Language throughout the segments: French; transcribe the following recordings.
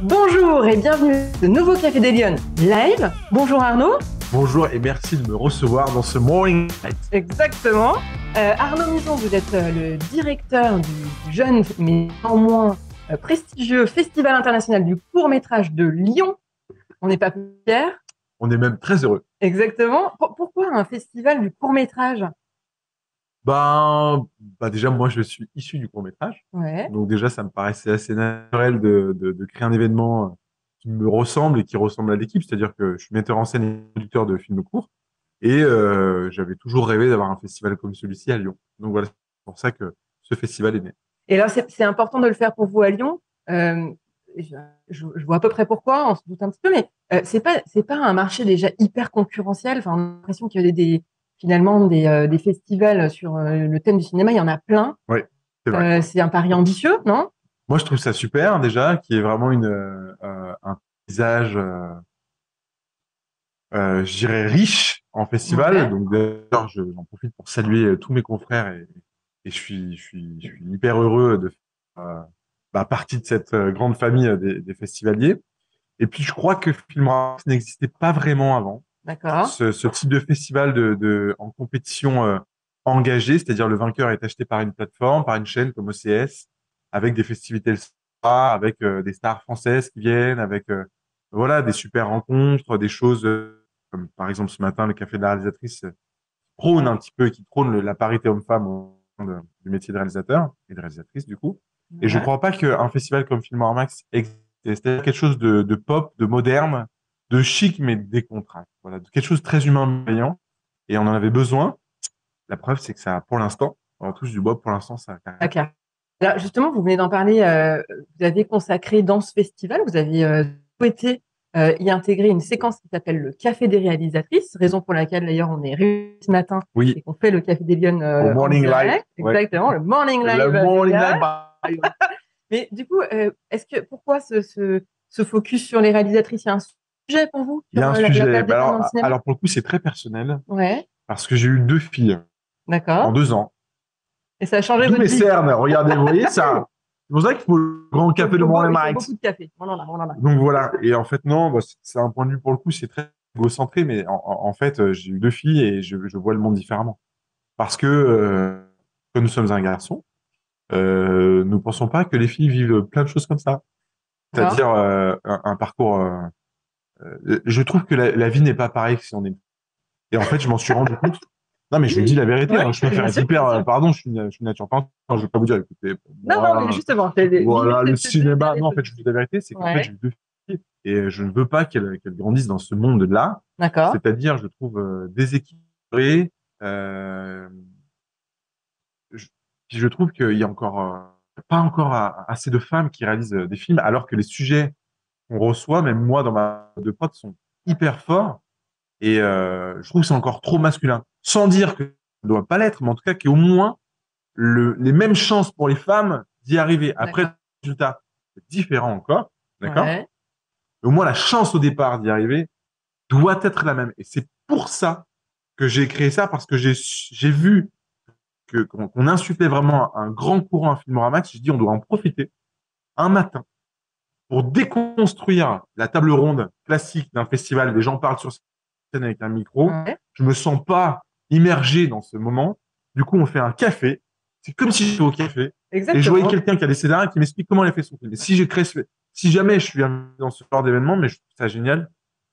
Bonjour et bienvenue à ce nouveau Café des Lyonnes live. Bonjour Arnaud. Bonjour et merci de me recevoir dans ce Morning Night. Exactement. Arnaud Mison, vous êtes le directeur du jeune mais néanmoins prestigieux Festival international du court-métrage de Lyon. On n'est pas plus fiers. On est même très heureux. Exactement. Pourquoi un festival du court-métrage ? Déjà, moi, je suis issu du court-métrage. Ouais. Donc déjà, ça me paraissait assez naturel de créer un événement qui me ressemble et qui ressemble à l'équipe. C'est-à-dire que je suis metteur en scène et producteur de films courts. Et j'avais toujours rêvé d'avoir un festival comme celui-ci à Lyon. Donc voilà, c'est pour ça que ce festival est né. Et là, c'est important de le faire pour vous à Lyon. Je vois à peu près pourquoi, on se doute un petit peu, mais c'est pas un marché déjà hyper concurrentiel. Enfin, on a l'impression qu'il y a finalement des festivals sur le thème du cinéma, il y en a plein. Oui, c'est vrai. C'est un pari ambitieux, non ? Moi, je trouve ça super déjà, qu'il y ait vraiment un paysage, je dirais, riche en festival. Ouais. Donc d'ailleurs, j'en profite pour saluer tous mes confrères et je suis hyper heureux de faire partie de cette grande famille des festivaliers. Et puis, je crois que Filmora n'existait pas vraiment avant. D'accord. Ce type de festival en compétition engagée, c'est-à-dire le vainqueur est acheté par une plateforme, par une chaîne comme OCS, avec des festivités le soir, avec des stars françaises qui viennent, avec voilà des super rencontres, des choses comme par exemple ce matin le Café de la réalisatrice prône un petit peu, qui prône la parité homme-femme du métier de réalisateur et de réalisatrice du coup. Et je Ouais. crois pas qu'un festival comme Film Max existe. C'est quelque chose de pop, de moderne, de chic, mais décontracté. Voilà, quelque chose de très humain, bienveillant. Et on en avait besoin. La preuve, c'est que ça, pour l'instant, on touche du bois, pour l'instant, ça. D'accord. Alors justement, vous venez d'en parler. Vous avez consacré dans ce festival, vous avez souhaité y intégrer une séquence qui s'appelle le Café des réalisatrices, raison pour laquelle d'ailleurs on est réunis ce matin et Oui, qu'on fait le Café des Lyonnes au en Morning Live. direct. Ouais. Exactement, le Morning Live. Le Morning des Live. gars. Mais du coup, pourquoi ce focus sur les réalisatrices? Il y a un sujet pour vous Il y sur a un la sujet. place des femmes dans le cinéma? Alors, pour le coup, c'est très personnel Ouais, parce que j'ai eu 2 filles en d'accord. 2 ans. Et ça a changé D'où votre mes vie. cernes. Regardez, vous voyez ça? C'est pour ça qu'il faut le grand café de Morning Il faut Light. beaucoup de café. On en a. Donc voilà. Et en fait, non, c'est un point de vue pour le coup, c'est très égocentré, mais en fait, j'ai eu 2 filles et je vois le monde différemment. Parce que nous sommes un garçon, nous pensons pas que les filles vivent plein de choses comme ça. D'accord. C'est-à-dire un parcours. Je trouve que la vie n'est pas pareille que si on est. Et en fait, je m'en suis rendu compte. Non, mais je vous dis la vérité. Ouais, Hein, je préfère bien être sûr, hyper. bien sûr. Pardon, je suis nature pensante. Je vais pas vous dire, écoutez, Non, mais justement, voilà, le limite, c'est cinéma. Non, en fait, je vous dis la vérité, c'est qu'en fait, ouais, j'ai eu 2 filles et je ne veux pas qu'elles grandissent dans ce monde-là. d'accord. C'est-à-dire, je trouve déséquilibré. Euh, je, puis je trouve qu'il y a encore pas encore assez de femmes qui réalisent des films, alors que les sujets qu'on reçoit, même moi dans ma de prod, sont hyper forts. Et je trouve que c'est encore trop masculin. Sans dire que ça ne doit pas l'être, mais en tout cas qu'il y ait au moins les mêmes chances pour les femmes d'y arriver. Après, le D'accord. résultat, c'est différent encore, d'accord? Ouais, Mais au moins, la chance au départ d'y arriver doit être la même. Et c'est pour ça que j'ai créé ça, parce que j'ai vu qu'on insufflait vraiment un grand courant à Filmora Max. J'ai dit, on doit en profiter un matin pour déconstruire la table ronde classique d'un festival. Les gens parlent sur scène avec un micro. ouais, Je me sens pas immergé dans ce moment. Du coup, on fait un café. C'est comme si j'étais au café et je voyais exactement. quelqu'un qui a des scénarios qui m'explique comment il a fait son film. Et si jamais je suis dans ce genre d'événement, mais je trouve ça génial,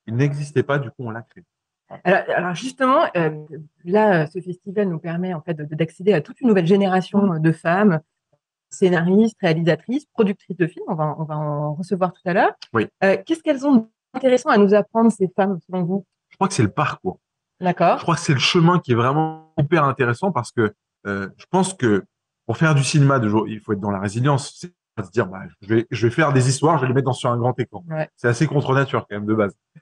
il n'existait pas, du coup, on l'a créé. Alors justement, là, ce festival nous permet en fait d'accéder à toute une nouvelle génération de femmes, scénaristes, réalisatrices, productrices de films. On va en recevoir tout à l'heure. Oui. Qu'est-ce qu'elles ont d'intéressant à nous apprendre, ces femmes, selon vous? Je crois que c'est le parcours. Je D'accord. crois que c'est le chemin qui est vraiment hyper intéressant parce que je pense que pour faire du cinéma de jour, il faut être dans la résilience. C'est pas se dire, je vais faire des histoires, je vais les mettre sur un grand écran. Ouais. C'est assez contre nature quand même de base. Je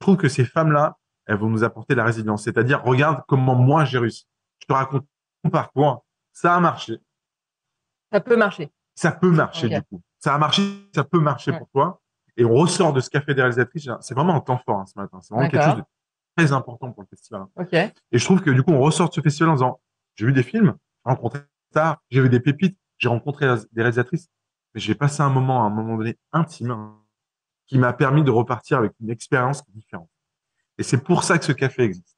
trouve que ces femmes-là, elles vont nous apporter la résilience. C'est-à-dire, regarde comment moi j'ai réussi. Je te raconte mon parcours. Ça a marché. Ça peut marcher. Ça peut marcher Ok. du coup. Ça a marché, ça peut marcher Ouais. pour toi. Et on ressort de ce café des réalisatrices. C'est vraiment un temps fort ce matin. C'est vraiment quelque chose de D'accord. très important pour le festival. Ok. Et je trouve que du coup, on ressort de ce festival en disant, j'ai vu des films, j'ai rencontré des stars, j'ai vu des pépites, j'ai rencontré des réalisatrices, mais j'ai passé un moment, à un moment donné, intime, hein, qui m'a permis de repartir avec une expérience différente. Et c'est pour ça que ce café existe.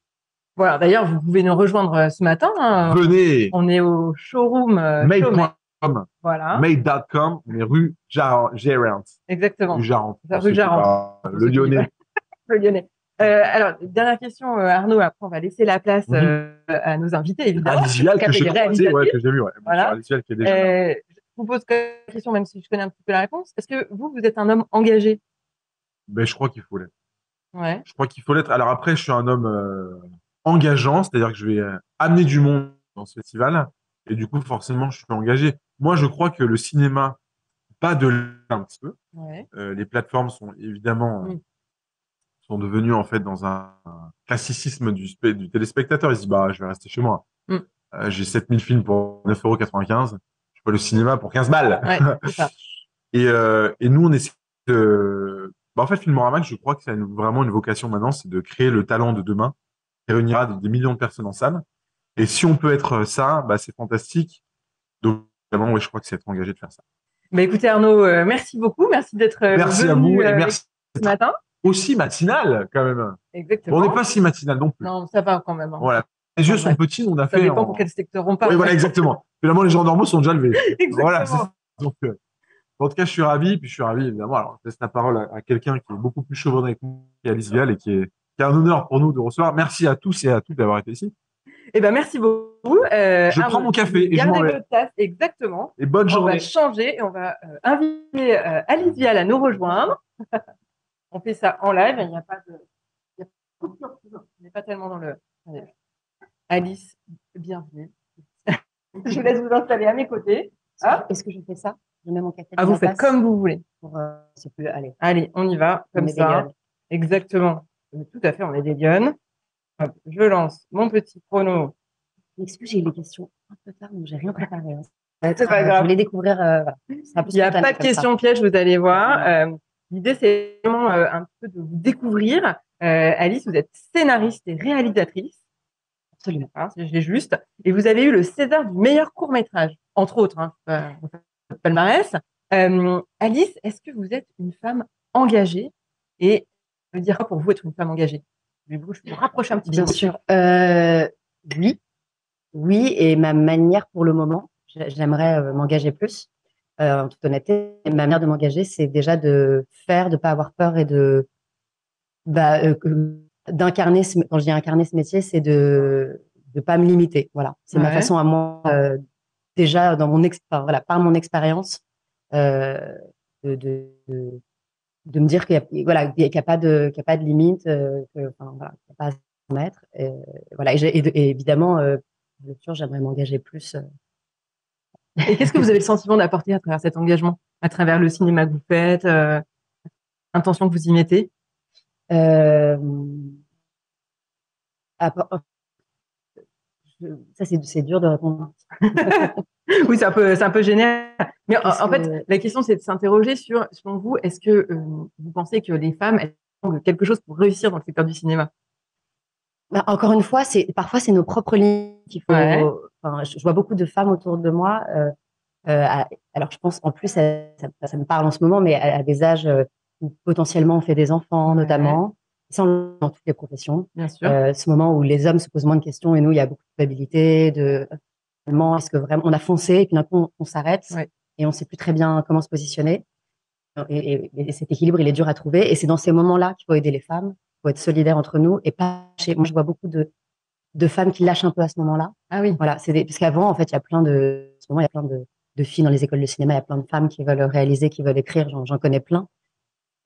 Voilà. D'ailleurs, vous pouvez nous rejoindre ce matin, hein. Venez, On est au showroom Chaumet. made.com, Voilà. made.com, on est rue Gérard. Exactement. Rue Jarente. Rue Jarente. Le Lyonnais. Le Lyonnais. Alors, dernière question, Arnaud. Après, on va laisser la place à nos invités, évidemment. Alice Vial, que j'ai croisé, que j'ai vu. Ouais. Voilà. Alice Vial qui est déjà. Je vous pose la question, même si je connais un petit peu la réponse. Est-ce que vous êtes un homme engagé? Ben, je crois qu'il faut l'être. Ouais. Je crois qu'il faut l'être. Alors après, je suis un homme engageant, c'est-à-dire que je vais amener du monde dans ce festival. Et du coup, forcément, je suis engagé. Moi, je crois que le cinéma bat de l'aile un petit peu. Ouais. Les plateformes sont évidemment sont devenues en fait dans un classicisme du téléspectateur. Ils se disent, bah, je vais rester chez moi. J'ai 7000 films pour 9,95 €. Je fais le cinéma pour 15 balles. Ouais, c'est ça. Et nous, on essaie de... Bah, en fait, Filmorama, je crois que c'est vraiment une vocation maintenant, c'est de créer le talent de demain, qui réunira des millions de personnes en salle. Et si on peut être ça, bah, c'est fantastique. Donc, vraiment, ouais, je crois que c'est être engagé de faire ça. Bah, écoutez, Arnaud, merci beaucoup. Merci d'être merci venu à vous et merci ce matin. Aussi matinal, quand même. Exactement. Bon, on n'est pas si matinal non plus. Non, ça va quand même. Hein. Voilà. Les yeux sont petits, on a fait. Ça dépend pour quel secteur on parle. Oui, voilà, exactement. Finalement, les gens normaux sont déjà levés. Exactement. Voilà. Donc, en tout cas, je suis ravi. Puis je suis ravi, évidemment. Alors, je laisse la parole à quelqu'un qui est beaucoup plus chevronné que nous, qui est Alice Vial, et qui est un honneur pour nous de recevoir. Merci à tous et à toutes d'avoir été ici. Eh ben, merci beaucoup. Je prends mon café et je m'en vais. Votre tasse, exactement. Et bonne journée. On va changer et on va inviter Alice Vial à nous rejoindre. On fait ça en live. Il n'y a pas de... On n'est pas tellement dans le... Alice, bienvenue. Je vous laisse vous installer à mes côtés. Est-ce que je fais ça? Je mets mon café. Vous faites comme vous voulez. C'est plus... Allez, on y va, comme ça. Exactement. Tout à fait, on est des lionnes. Hop, je lance mon petit chrono. Excusez, j'ai eu des questions un peu tard, donc j'ai rien préparé. C'est pas grave. Je voulais découvrir. Voilà. Il n'y a pas de questions pièges, vous allez voir. L'idée, c'est vraiment un peu de vous découvrir. Alice, vous êtes scénariste et réalisatrice. Absolument. Hein, si je l'ai juste. Et vous avez eu le César du meilleur court-métrage, entre autres. Hein, palmarès. Alice, est-ce que vous êtes une femme engagée? Et ça veut dire quoi pour vous être une femme engagée? Je vais vous rapprocher un petit peu. Bien sûr. Oui. Oui, et ma manière pour le moment, j'aimerais m'engager plus. En toute honnêteté, ma manière de m'engager, c'est déjà de faire, de pas avoir peur et d'incarner. Quand je dis incarner ce métier, c'est de pas me limiter. Voilà, c'est ma façon à moi déjà dans mon par mon expérience de me dire qu'il y a pas de limite, qu'il n'y a pas à se mettre. Voilà, et évidemment, bien sûr, j'aimerais m'engager plus. Et qu'est-ce que vous avez le sentiment d'apporter à travers cet engagement, à travers le cinéma que vous faites, l'intention que vous y mettez? Ça, c'est dur de répondre. Oui, c'est un peu général. Mais en fait, la question, c'est de s'interroger sur, selon vous, est-ce que vous pensez que les femmes elles ont quelque chose pour réussir dans le secteur du cinéma? Encore une fois, parfois c'est nos propres limites qu'il faut. Je vois beaucoup de femmes autour de moi. Alors, je pense en plus, ça me parle en ce moment, mais à des âges où potentiellement on fait des enfants, notamment. Ça, dans toutes les professions. Bien sûr. Ce moment où les hommes se posent moins de questions et nous, il y a beaucoup de culpabilité, est-ce que vraiment on a foncé et puis d'un coup on s'arrête et on sait plus très bien comment se positionner. Et cet équilibre, il est dur à trouver. Et c'est dans ces moments-là qu'il faut aider les femmes, il faut être solidaire entre nous et pas lâcher. Moi, je vois beaucoup de femmes qui lâchent un peu à ce moment-là. Ah oui. Voilà, parce qu'avant, en fait, il y a plein de filles dans les écoles de cinéma, il y a plein de femmes qui veulent réaliser, qui veulent écrire. J'en connais plein.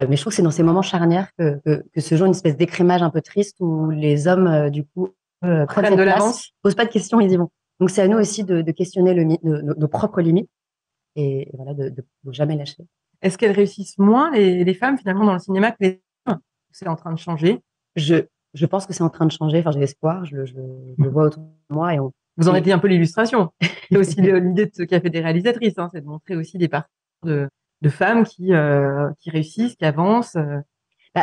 Mais je trouve que c'est dans ces moments charnières que se joue une espèce d'écrémage un peu triste où les hommes, du coup, prennent de l'avance, posent pas de questions, ils y vont. Donc, c'est à nous aussi de questionner nos propres limites et voilà, de jamais lâcher. Est-ce qu'elles réussissent moins, les femmes, finalement, dans le cinéma que les hommes? C'est en train de changer? Je pense que c'est en train de changer. Enfin, j'ai l'espoir. Je le vois autour de moi. Vous en étiez un peu l'illustration. C'est aussi l'idée de ce qu'a fait des réalisatrices, hein, c'est de montrer aussi des parcours de femmes qui réussissent, qui avancent.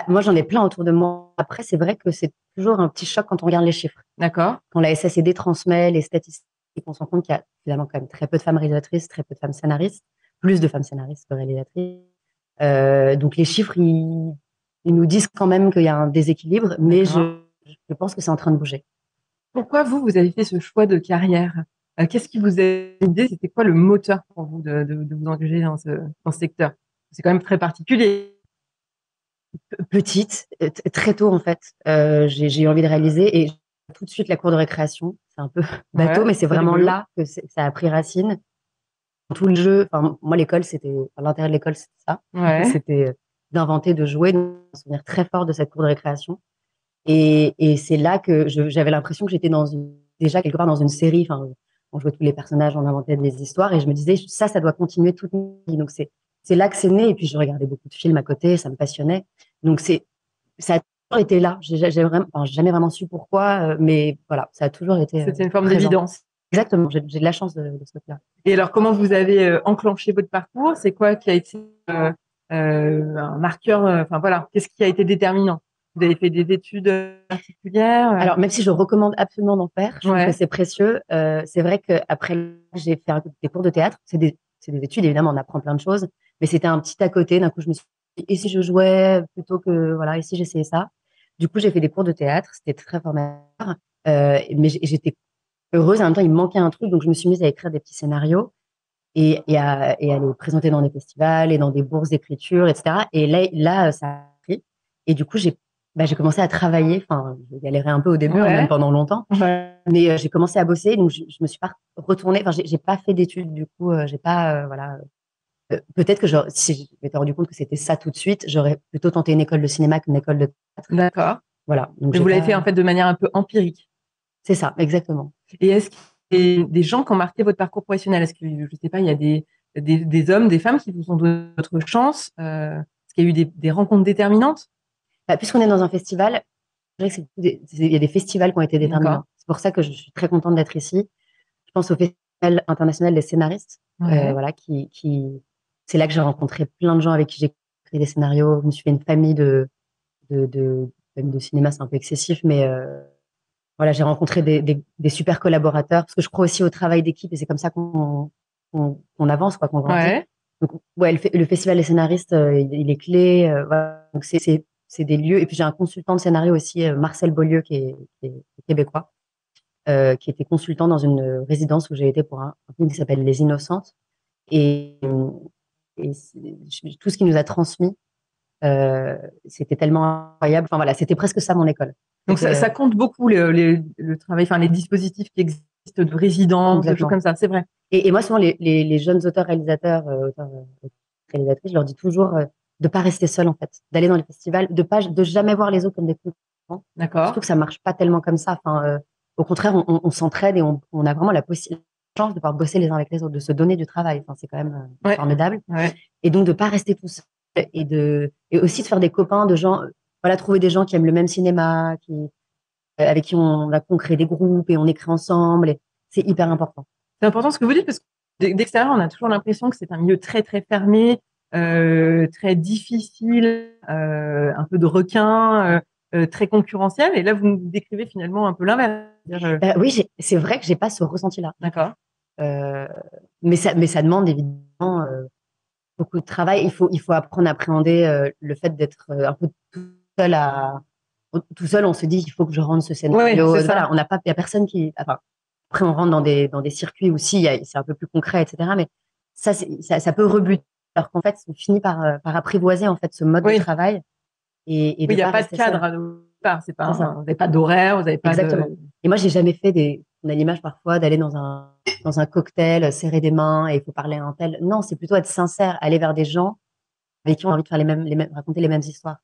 Moi, j'en ai plein autour de moi. Après, c'est vrai que c'est toujours un petit choc quand on regarde les chiffres. D'accord. Quand la SACD transmet les statistiques, on se rend compte qu'il y a finalement quand même très peu de femmes réalisatrices, très peu de femmes scénaristes, plus de femmes scénaristes que réalisatrices. Donc les chiffres, ils nous disent quand même qu'il y a un déséquilibre, mais je pense que c'est en train de bouger. Pourquoi vous avez fait ce choix de carrière? Qu'est-ce qui vous a aidé? C'était quoi le moteur pour vous de vous engager dans ce secteur? C'est quand même très particulier. Petite, très tôt en fait, j'ai eu envie de réaliser et tout de suite la cour de récréation. C'est un peu bateau, Ouais, mais c'est c'est vraiment rigolo. là que ça a pris racine. Tout le jeu, enfin moi l'école l'intérêt de l'école c'était ça, Ouais. c'était d'inventer, de jouer, donc un souvenir très fort de cette cour de récréation. Et c'est là que j'avais l'impression que j'étais déjà quelque part dans une série. Enfin, on jouait tous les personnages, on inventait des histoires, et je me disais ça doit continuer toute ma vie. Donc c'est là que c'est né. Et puis je regardais beaucoup de films à côté, ça me passionnait. Donc ça a toujours été là. J'ai vraiment, enfin, j'ai jamais vraiment su pourquoi, mais voilà, ça a toujours été C'était une forme présent. d'évidence. Exactement. J'ai de la chance de ce côté-là. Et alors, comment vous avez enclenché votre parcours? C'est quoi qui a été un marqueur? Enfin voilà, qu'est-ce qui a été déterminant? Vous avez fait des études particulières? Alors, même si je recommande absolument d'en faire, je trouve que Ouais. c'est précieux. C'est vrai qu'après, j'ai fait des cours de théâtre. C'est des études, évidemment, on apprend plein de choses. Mais c'était un petit à côté. D'un coup, je me suis dit, et si je jouais plutôt que, voilà, et si j'essayais ça? Du coup, j'ai fait des cours de théâtre. C'était très formateur. Mais j'étais heureuse. En même temps, il me manquait un truc. Donc, je me suis mise à écrire des petits scénarios et à les présenter dans des festivals et dans des bourses d'écriture, etc. Et là, ça a pris. Et du coup, j'ai commencé à travailler. Enfin, j'ai galéré un peu au début, hein, même Ouais. pendant longtemps. Ouais. Mais j'ai commencé à bosser. Donc, je me suis pas retournée. Enfin, j'ai pas fait d'études. Du coup, j'ai pas, voilà. Peut-être que si je m'étais rendu compte que c'était ça tout de suite, j'aurais plutôt tenté une école de cinéma qu'une école de théâtre. D'accord. Voilà. Donc, Mais vous l'avez fait en fait de manière un peu empirique. C'est ça, exactement. Et est-ce qu'il y a des gens qui ont marqué votre parcours professionnel? Est-ce que, je sais pas, il y a des hommes, des femmes qui vous ont donné votre chance? Est-ce qu'il y a eu des rencontres déterminantes? Bah, puisqu'on est dans un festival, je dirais que il y a des festivals qui ont été D'accord. déterminants. C'est pour ça que je suis très contente d'être ici. Je pense au Festival international des scénaristes, Ouais. voilà, c'est là que j'ai rencontré plein de gens avec qui j'ai écrit des scénarios. Je me suis fait une famille de cinéma, c'est un peu excessif, mais voilà, j'ai rencontré des super collaborateurs parce que je crois aussi au travail d'équipe et c'est comme ça qu'on avance, quoi, qu'on grandit. Ouais. Donc, ouais, le Festival des scénaristes, il est clé. Voilà. Donc, c'est des lieux. Et puis, j'ai un consultant de scénario aussi, Marcel Beaulieu, qui est québécois, qui était consultant dans une résidence où j'ai été pour un film qui s'appelle Les Innocentes. Et, tout ce qu'il nous a transmis, c'était tellement incroyable. Enfin, voilà, c'était presque ça mon école. Donc ça compte beaucoup le travail, enfin les dispositifs qui existent de résidence, de choses comme ça, c'est vrai. Et moi, souvent, les jeunes auteurs, réalisateurs, réalisatrices, je leur dis toujours de pas rester seul en fait, d'aller dans les festivals, de jamais voir les autres comme des concurrents. D'accord. Je trouve que ça marche pas tellement comme ça. Enfin, au contraire, on s'entraide et on a vraiment la chance de pouvoir bosser les uns avec les autres, de se donner du travail. Enfin, c'est quand même formidable. Ouais. Et donc de pas rester tout seul et aussi de faire des copains, de gens, voilà, trouver des gens qui aiment le même cinéma, avec qui on va créer des groupes et on écrit ensemble. Et c'est hyper important. C'est important ce que vous dites parce que d'extérieur, on a toujours l'impression que c'est un milieu très très fermé, très difficile, un peu de requin, très concurrentiel. Et là, vous nous décrivez finalement un peu l'inverse. Oui, c'est vrai que j'ai pas ce ressenti-là. D'accord. Mais ça demande évidemment beaucoup de travail. Il faut apprendre à appréhender le fait d'être un peu tout seul. On se dit il faut que je rende ce scénario. Ouais, voilà, il y a personne qui. Enfin, après, on rentre dans des circuits aussi, c'est un peu plus concret, etc. Mais ça peut rebuter. Alors qu'en fait, on finit par apprivoiser en fait ce mode de travail et il n'y a pas de cadre à départ. C'est pas, vous n'avez pas d'horaire, vous n'avez pas Exactement. Et moi, j'ai jamais fait on a l'image parfois d'aller dans un cocktail, serrer des mains et il faut parler à un tel. Non, c'est plutôt être sincère, aller vers des gens avec qui on a envie de faire raconter les mêmes histoires.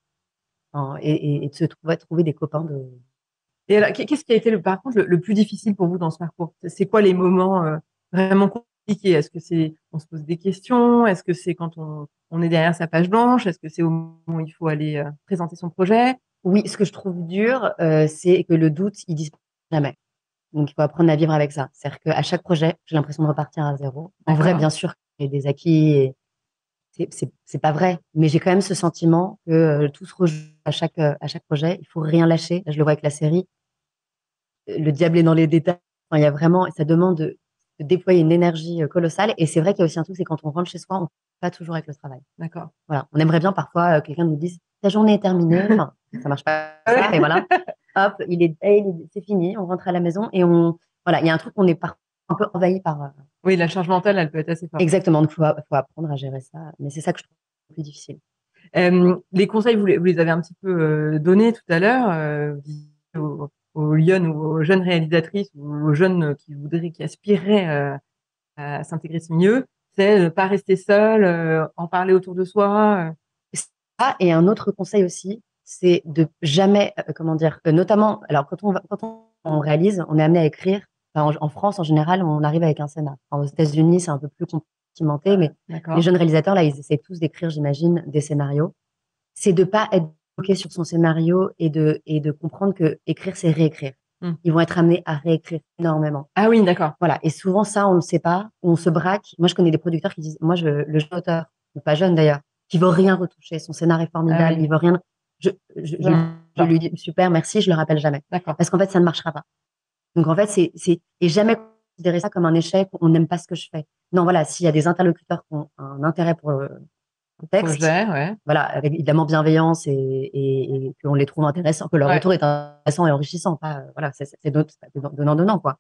Et de se trouver des copains de. Et alors, qu'est-ce qui a été par contre le plus difficile pour vous dans ce parcours? C'est quoi les moments vraiment compliqués? Est-ce que c'est on se pose des questions? Est-ce que c'est quand on est derrière sa page blanche? Est-ce que c'est au moment où il faut aller présenter son projet? Oui, ce que je trouve dur, c'est que le doute, il disparaît jamais. Donc, il faut apprendre à vivre avec ça. C'est-à-dire qu'à chaque projet, j'ai l'impression de repartir à zéro. En vrai, bien sûr, il y a des acquis et c'est pas vrai, mais j'ai quand même ce sentiment que tout se rejoue à chaque projet. Il faut rien lâcher. Là, je le vois avec la série. Le diable est dans les détails. Enfin, il y a vraiment, ça demande déployer une énergie colossale. Et c'est vrai qu'il y a aussi un truc, c'est quand on rentre chez soi, on ne pas toujours avec le travail. D'accord. Voilà. On aimerait bien parfois que quelqu'un nous dise ta journée est terminée. Enfin, ça marche pas comme ça, mais voilà. Hop, c'est fini. On rentre à la maison et voilà, il y a un truc qu'on est un peu envahi par. Oui, la charge mentale, elle peut être assez forte. Exactement. Donc, faut apprendre à gérer ça. Mais c'est ça que je trouve le plus difficile. Les conseils, vous les avez un petit peu donnés tout à l'heure, aux Lyonnes ou aux jeunes réalisatrices ou aux jeunes qui aspireraient à s'intégrer ce milieu, c'est ne pas rester seul, en parler autour de soi. Et un autre conseil aussi, c'est de jamais, comment dire, notamment, alors quand on réalise, on est amené à écrire. Enfin, en France, en général, on arrive avec un scénar. Enfin, aux États-Unis, c'est un peu plus complimenté, mais les jeunes réalisateurs, là, ils essaient tous d'écrire, j'imagine, des scénarios. C'est de pas être bloqué sur son scénario et de comprendre que écrire, c'est réécrire. Ils vont être amenés à réécrire énormément. Ah oui, d'accord. Voilà. Et souvent, ça, on ne le sait pas. On se braque. Moi, je connais des producteurs qui disent, moi, le jeune auteur, ou pas jeune d'ailleurs, qui veut rien retoucher. Son scénario est formidable. Il veut rien. Je lui dis, super, merci, je le rappelle jamais. D'accord. Parce qu'en fait, ça ne marchera pas. Donc, en fait, et jamais considérer ça comme un échec, on n'aime pas ce que je fais. Non, voilà, s'il y a des interlocuteurs qui ont un intérêt pour le texte, voilà, avec évidemment bienveillance et qu'on les trouve intéressants, que leur retour est intéressant et enrichissant, pas, voilà, c'est donnant, quoi.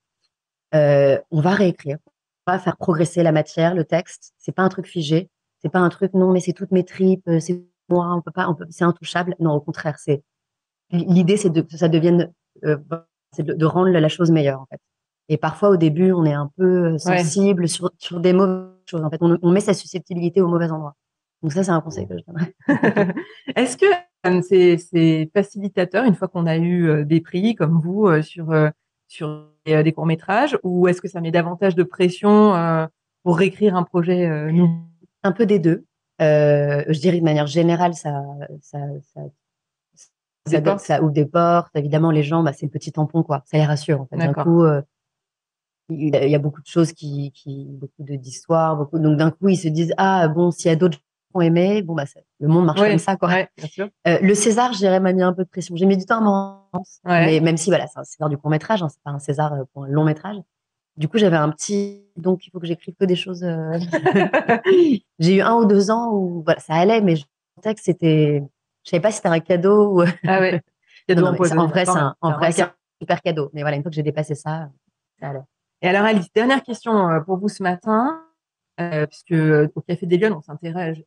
On va réécrire, on va faire progresser la matière, le texte. C'est pas un truc figé, c'est pas un truc non, mais c'est toutes mes tripes, c'est moi, on peut pas, c'est intouchable. Non, au contraire, l'idée, c'est que ça devienne, c'est de rendre la chose meilleure, en fait. Et parfois, au début, on est un peu sensible sur des mauvaises choses. En fait, on met sa susceptibilité au mauvais endroit. Donc ça, c'est un conseil que je donnerais. Est-ce que c'est facilitateur une fois qu'on a eu des prix comme vous sur des courts-métrages, ou est-ce que ça met davantage de pression pour réécrire un projet nouveau? Un peu des deux. Je dirais de manière générale, ça ouvre des portes. Évidemment, les gens, c'est le petit tampon, quoi. Ça les rassure, en fait. D'un coup, il y a beaucoup de choses beaucoup d'histoires, donc d'un coup, ils se disent, ah, bon, s'il y a d'autres gens qui ont aimé, bon, le monde marche comme ça, quoi. Ouais, bien sûr. Le César, je dirais, m'a mis un peu de pression. J'ai mis du temps à m'en rendre, mais même si, voilà, c'est un César du court-métrage, hein, c'est pas un César pour un long-métrage. Du coup, j'avais donc il faut que j'écrive que des choses. J'ai eu 1 ou 2 ans où, voilà, ça allait, mais je sentais que je savais pas si c'était un cadeau ou. Ah ouais. Non, en vrai, c'est un super cadeau. Mais voilà, une fois que j'ai dépassé ça allait. Et alors, Alice, dernière question pour vous ce matin, puisque au Café des Lyonnes, on s'interroge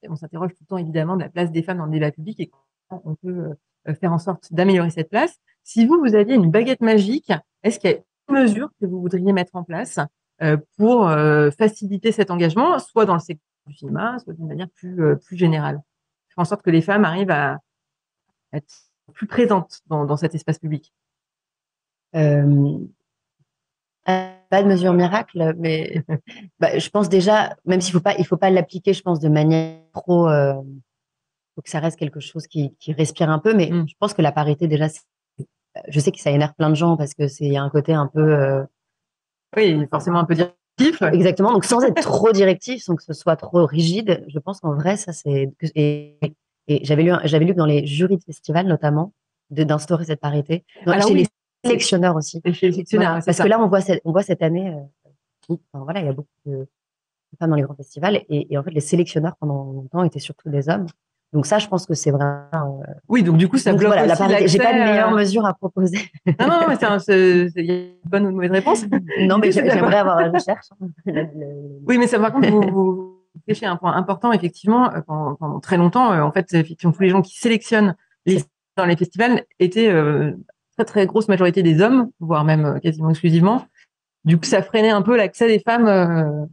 tout le temps évidemment de la place des femmes dans le débat public et comment on peut faire en sorte d'améliorer cette place. Si vous aviez une baguette magique, est-ce qu'il y a une mesure que vous voudriez mettre en place pour faciliter cet engagement, soit dans le secteur du cinéma, soit d'une manière plus générale, faire en sorte que les femmes arrivent à être plus présentes dans cet espace public? Pas de mesure miracle, mais je pense déjà, même s'il faut pas l'appliquer, je pense de manière trop, faut que ça reste quelque chose qui respire un peu, mais je pense que la parité déjà, je sais que ça énerve plein de gens parce que c'est un côté un peu, oui, forcément un peu directif. Exactement. Donc sans être trop directif, sans que ce soit trop rigide, je pense qu'en vrai, ça c'est, et j'avais lu que dans les jurys de festivals notamment, d'instaurer cette parité. Chez les sélectionneurs aussi. Voilà, parce que là, on voit cette année, enfin, voilà, il y a beaucoup de femmes dans les grands festivals et en fait, les sélectionneurs pendant longtemps étaient surtout des hommes. Donc ça, je pense que c'est vraiment. Oui, donc du coup, ça bloque voilà, aussi la parité. l'accès. J'ai pas de meilleure mesure à proposer. Non, mais il y a une bonne ou une mauvaise réponse. Non, mais j'aimerais avoir la recherche. Oui, mais ça, par contre, vous pêchez un point important, effectivement, pendant très longtemps, en fait, effectivement, tous les gens qui sélectionnent dans les festivals étaient très, très grosse majorité des hommes, voire même quasiment exclusivement. Du coup, ça freinait un peu l'accès des femmes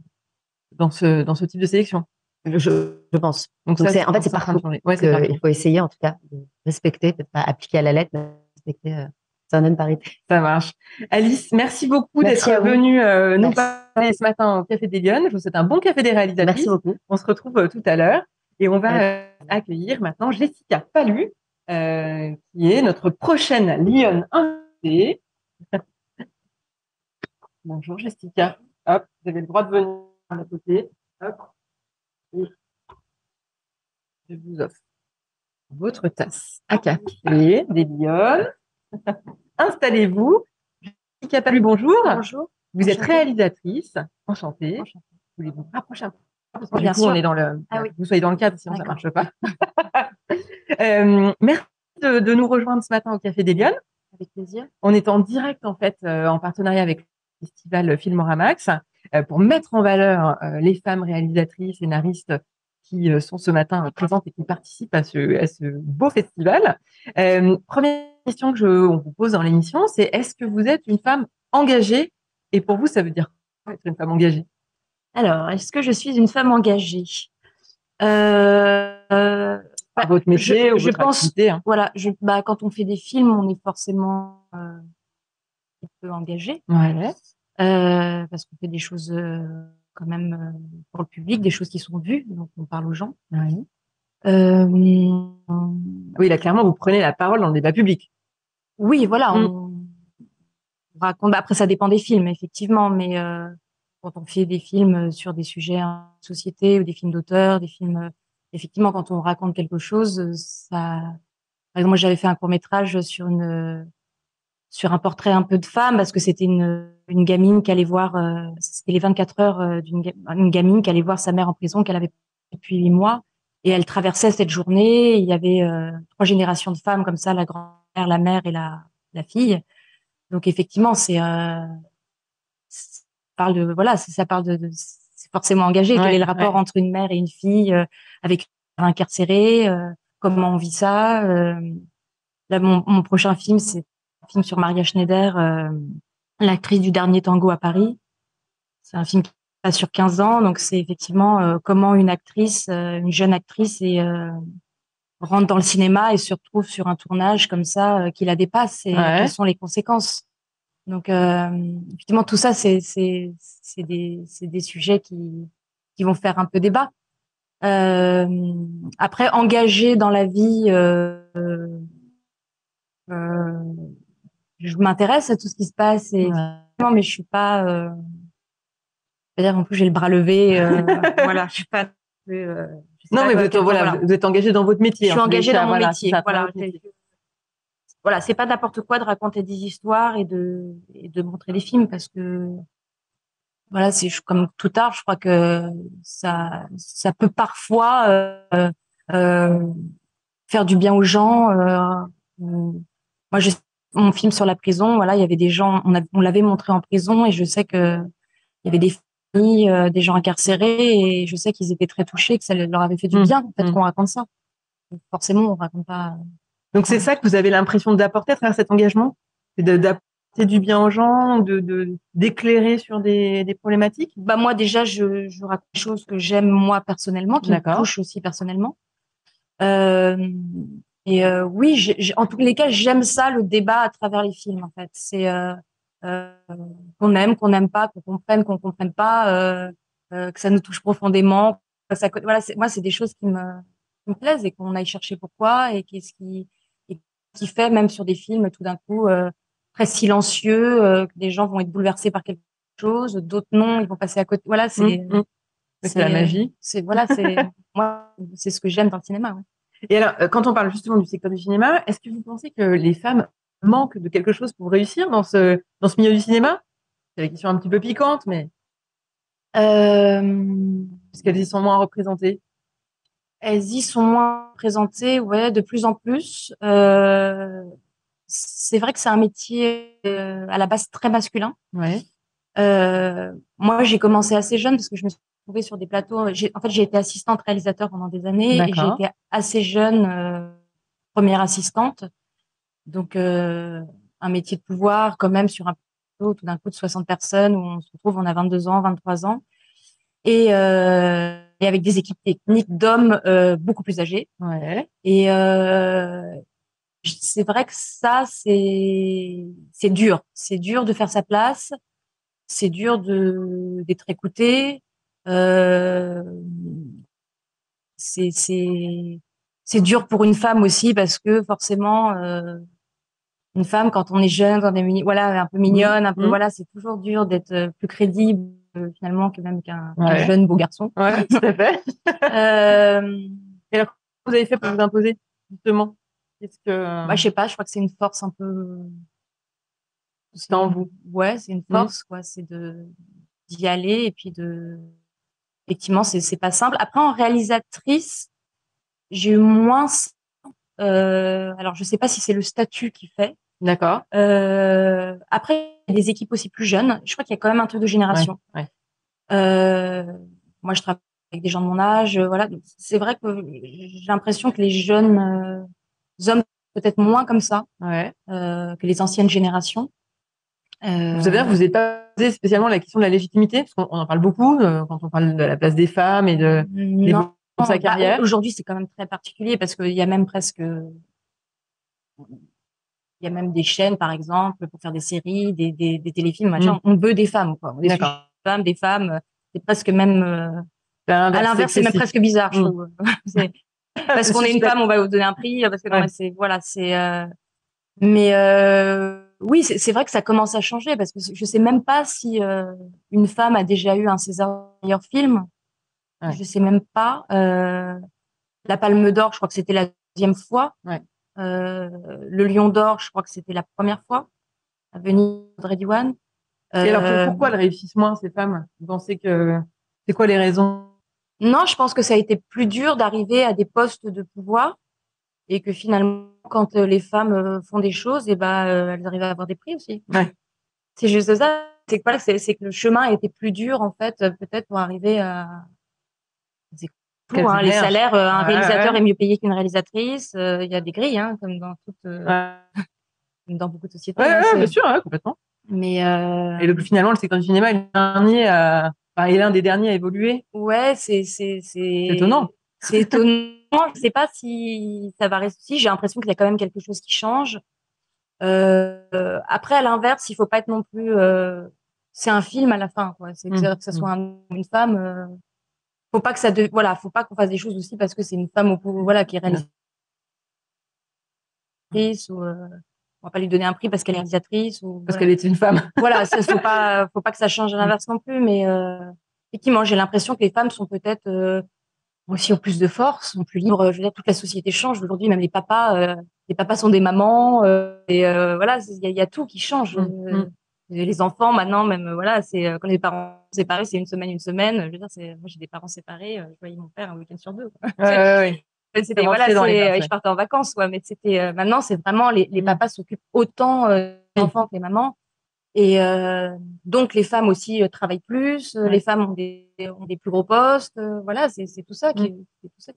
dans ce type de sélection. Je pense. Donc ça, en fait, c'est partout. Il faut essayer, en tout cas, de respecter, peut-être pas appliquer à la lettre, mais respecter certaines parités. Ça marche. Alice, merci beaucoup d'être venue nous parler ce matin au Café des Lyonnes. Je vous souhaite un bon Café des réalisatrices. Merci beaucoup. On se retrouve tout à l'heure et on va accueillir maintenant Jessica Pallu, qui est notre prochaine Lyonne invitée. Bonjour Jessica. Hop, vous avez le droit de venir à côté. Hop. Et je vous offre votre tasse à café des Lyonnes. Installez-vous. Jessica Pallu, bonjour. Bonjour. Vous êtes Enchantée. réalisatrice, enchantée. Enchantée. Vous voulez vous rapprocher un peu parce que Bien du coup, sûr. on est dans le. Ah oui. Vous soyez dans le cadre, sinon ça D'accord. marche pas. Merci de nous rejoindre ce matin au Café des Lyon. Avec plaisir. On est en direct, en fait, en partenariat avec le festival Filmoramax pour mettre en valeur les femmes réalisatrices, scénaristes qui sont ce matin présentes et qui participent à ce beau festival. Première question on vous pose dans l'émission, c'est est-ce que vous êtes une femme engagée? Et pour vous, ça veut dire quoi être une femme engagée? Alors, est-ce que je suis une femme engagée? Bah, Votre métier ou je votre pense, activité, hein. voilà, quand on fait des films, on est forcément un peu engagé, Ouais. parce qu'on fait des choses quand même pour le public, des choses qui sont vues, donc on parle aux gens. Ouais. Euh, Oui, là, clairement, vous prenez la parole dans le débat public. oui, voilà, Mm. on raconte. Après, ça dépend des films, effectivement, mais quand on fait des films sur des sujets en société ou des films d'auteur, des films, effectivement, quand on raconte quelque chose, ça. Par exemple, moi, j'avais fait un court-métrage sur un portrait un peu de femme parce que c'était une gamine qui allait voir, c'était les 24 heures une gamine qui allait voir sa mère en prison qu'elle avait depuis 8 mois et elle traversait cette journée. Il y avait 3 générations de femmes comme ça, la grand-mère, la mère et la fille. Donc effectivement, ça parle de voilà, ça parle c'est forcément engagé. Quel est le rapport entre une mère et une fille avec une mère incarcérée, comment on vit ça. Là, mon prochain film, c'est un film sur Maria Schneider, l'actrice du Dernier Tango à Paris. C'est un film qui passe sur 15 ans, donc c'est effectivement comment une actrice, une jeune actrice, rentre dans le cinéma et se retrouve sur un tournage comme ça qui la dépasse et quelles sont les conséquences. Donc effectivement, tout ça, c'est des sujets qui vont faire un peu débat. Après, engagée dans la vie. Je m'intéresse à tout ce qui se passe et mais je suis pas c'est-à-dire en plus j'ai le bras levé voilà, je suis pas non mais vous êtes engagé dans votre métier. Je suis engagée dans mon métier. Voilà, c'est pas n'importe quoi de raconter des histoires et de montrer des films parce que voilà, c'est comme tout art, je crois que ça peut parfois faire du bien aux gens. Moi, mon film sur la prison, voilà, il y avait des gens, on l'avait montré en prison et je sais que il y avait des familles, des gens incarcérés et je sais qu'ils étaient très touchés, que ça leur avait fait du bien, en fait, qu'on raconte ça. Donc, forcément, on raconte pas. Donc, c'est ça que vous avez l'impression d'apporter à travers cet engagement? C'est d'apporter du bien aux gens, d'éclairer sur des problématiques? Bah, moi, déjà, je raconte des choses que j'aime, moi, personnellement, qui me touchent aussi personnellement. Oui, en tous les cas, j'aime ça, le débat à travers les films, en fait. C'est qu'on n'aime pas, qu'on comprenne pas, que ça nous touche profondément. Voilà, moi, c'est des choses qui me plaisent et qu'on aille chercher pourquoi et qui fait, même sur des films, tout d'un coup, très silencieux, que des gens vont être bouleversés par quelque chose, d'autres non, ils vont passer à côté. Voilà, c'est la magie. Moi, c'est ce que j'aime dans le cinéma. Ouais. Et alors, quand on parle justement du secteur du cinéma, est-ce que vous pensez que les femmes manquent de quelque chose pour réussir dans ce milieu du cinéma? C'est la question un petit peu piquante, mais est-ce qu'elles y sont moins représentées? Elles y sont moins représentées, ouais, de plus en plus. C'est vrai que c'est un métier à la base très masculin. Ouais. Moi, j'ai commencé assez jeune parce que je me suis retrouvée sur des plateaux. En fait, j'ai été assistante réalisateur pendant des années et j'ai été assez jeune première assistante. Donc, un métier de pouvoir quand même sur un plateau tout d'un coup de 60 personnes où on se retrouve, on a 22 ans, 23 ans. Et avec des équipes techniques d'hommes beaucoup plus âgés. Ouais. Et c'est vrai que ça, c'est dur. C'est dur de faire sa place. C'est dur d'être écouté. C'est dur pour une femme aussi parce que forcément, une femme, quand on est jeune, quand on est voilà, un peu mignonne, un peu voilà, c'est toujours dur d'être plus crédible finalement que même qu'un jeune beau garçon. Ouais, tout à fait. Et alors, vous avez fait pour vous imposer justement? Bah, je sais pas, je crois que c'est une force un peu. C'est en vous. Ouais, c'est une force, quoi. C'est d'y aller et puis effectivement, c'est pas simple. Après, en réalisatrice, j'ai eu moins, alors je sais pas si c'est le statut qui fait. D'accord. Après, il y a des équipes aussi plus jeunes. Je crois qu'il y a quand même un truc de génération. Ouais. Moi, je travaille avec des gens de mon âge, voilà. Donc, c'est vrai que j'ai l'impression que les jeunes hommes peut-être moins comme ça Ouais. que les anciennes générations. Vous savez, vous n'êtes pas posé spécialement la question de la légitimité, parce qu'on en parle beaucoup quand on parle de la place des femmes et de l'évolution de sa carrière. Aujourd'hui, c'est quand même très particulier parce qu'il y a même il y a même des chaînes, par exemple, pour faire des séries, des téléfilms, machin. On veut des femmes, quoi. Des femmes, des femmes. C'est presque même, à l'inverse, c'est même presque bizarre, je trouve. Parce qu'on est une femme, on va vous donner un prix, parce que oui, c'est vrai que ça commence à changer parce que je sais même pas si une femme a déjà eu un César meilleur film. Ouais. Je sais même pas. La Palme d'Or, je crois que c'était la deuxième fois. Ouais. Le Lion d'Or, je crois que c'était la première fois. À Venise, Audrey Diwan. Et alors pourquoi elles réussissent moins, ces femmes? Vous pensez que c'est quoi les raisons? Non, je pense que ça a été plus dur d'arriver à des postes de pouvoir et que finalement, quand les femmes font des choses, elles arrivent à avoir des prix aussi. Ouais. C'est juste ça. C'est que le chemin a été plus dur, en fait, peut-être pour arriver à... C'est tout, hein, les salaires. Un réalisateur est mieux payé qu'une réalisatrice. Il y a des grilles, hein, comme dans dans beaucoup de sociétés. Ouais, bien sûr, complètement. Mais et finalement, le secteur du cinéma est l'un des derniers à évoluer. Ouais, c'est étonnant. C'est étonnant. Je sais pas si ça va rester. Si, j'ai l'impression qu'il y a quand même quelque chose qui change. Après, à l'inverse, il faut pas être non plus. C'est un film à la fin, quoi. C'est que ça soit une femme. Faut pas que faut pas qu'on fasse des choses aussi parce que c'est une femme au pouvoir, qui est réalisatrice ou on va pas lui donner un prix parce qu'elle est réalisatrice ou parce qu'elle est une femme. Voilà, ça faut pas que ça change à l'inverse non plus, mais effectivement, j'ai l'impression que les femmes sont peut-être aussi ont plus de force, sont plus libres. Je veux dire, toute la société change aujourd'hui, même les papas sont des mamans et voilà, il y a tout qui change. Les enfants maintenant, même voilà, c'est quand les parents sont séparés, c'est une semaine. Je veux dire, moi j'ai des parents séparés, je voyais mon père un week-end sur deux. Ouais. C'était je partais en vacances, mais c'était maintenant c'est vraiment les papas s'occupent autant des enfants que les mamans et donc les femmes aussi travaillent plus, les femmes ont des plus gros postes, voilà, c'est tout ça qui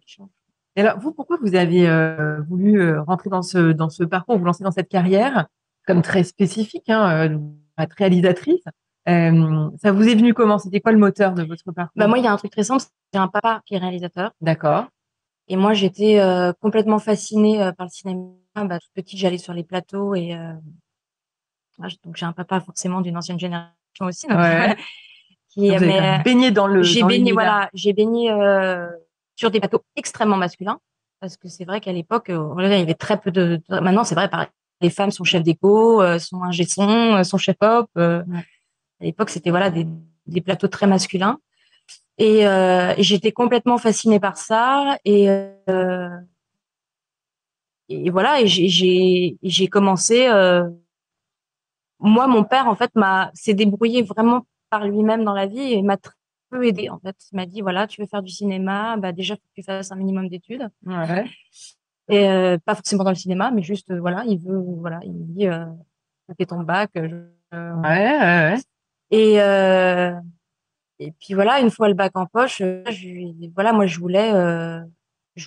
change. Et alors vous, pourquoi vous avez voulu rentrer dans ce parcours, vous lancer dans cette carrière comme très spécifique, être réalisatrice? Ça vous est venu comment? C'était quoi le moteur de votre parcours? Moi, il y a un truc très simple, j'ai un papa qui est réalisateur. D'accord. Et moi, j'étais complètement fascinée par le cinéma. Toute petite, j'allais sur les plateaux et donc j'ai un papa forcément d'une ancienne génération aussi. Donc, qui baigné dans le. J'ai baigné sur des plateaux extrêmement masculins parce que c'est vrai qu'à l'époque, il y avait très peu de. Maintenant, c'est vrai, pareil. Les femmes sont chefs d'éco, sont ingé son, sont chef op. À l'époque, c'était des plateaux très masculins. Et j'étais complètement fascinée par ça et voilà, et j'ai commencé. Moi, mon père, en fait, s'est débrouillé vraiment par lui-même dans la vie et m'a très peu aidé. En fait, il m'a dit voilà, tu veux faire du cinéma, déjà faut que tu fasses un minimum d'études. Ouais. Et pas forcément dans le cinéma, mais juste il me dit fais ton bac. Ouais. Et puis voilà, une fois le bac en poche, moi je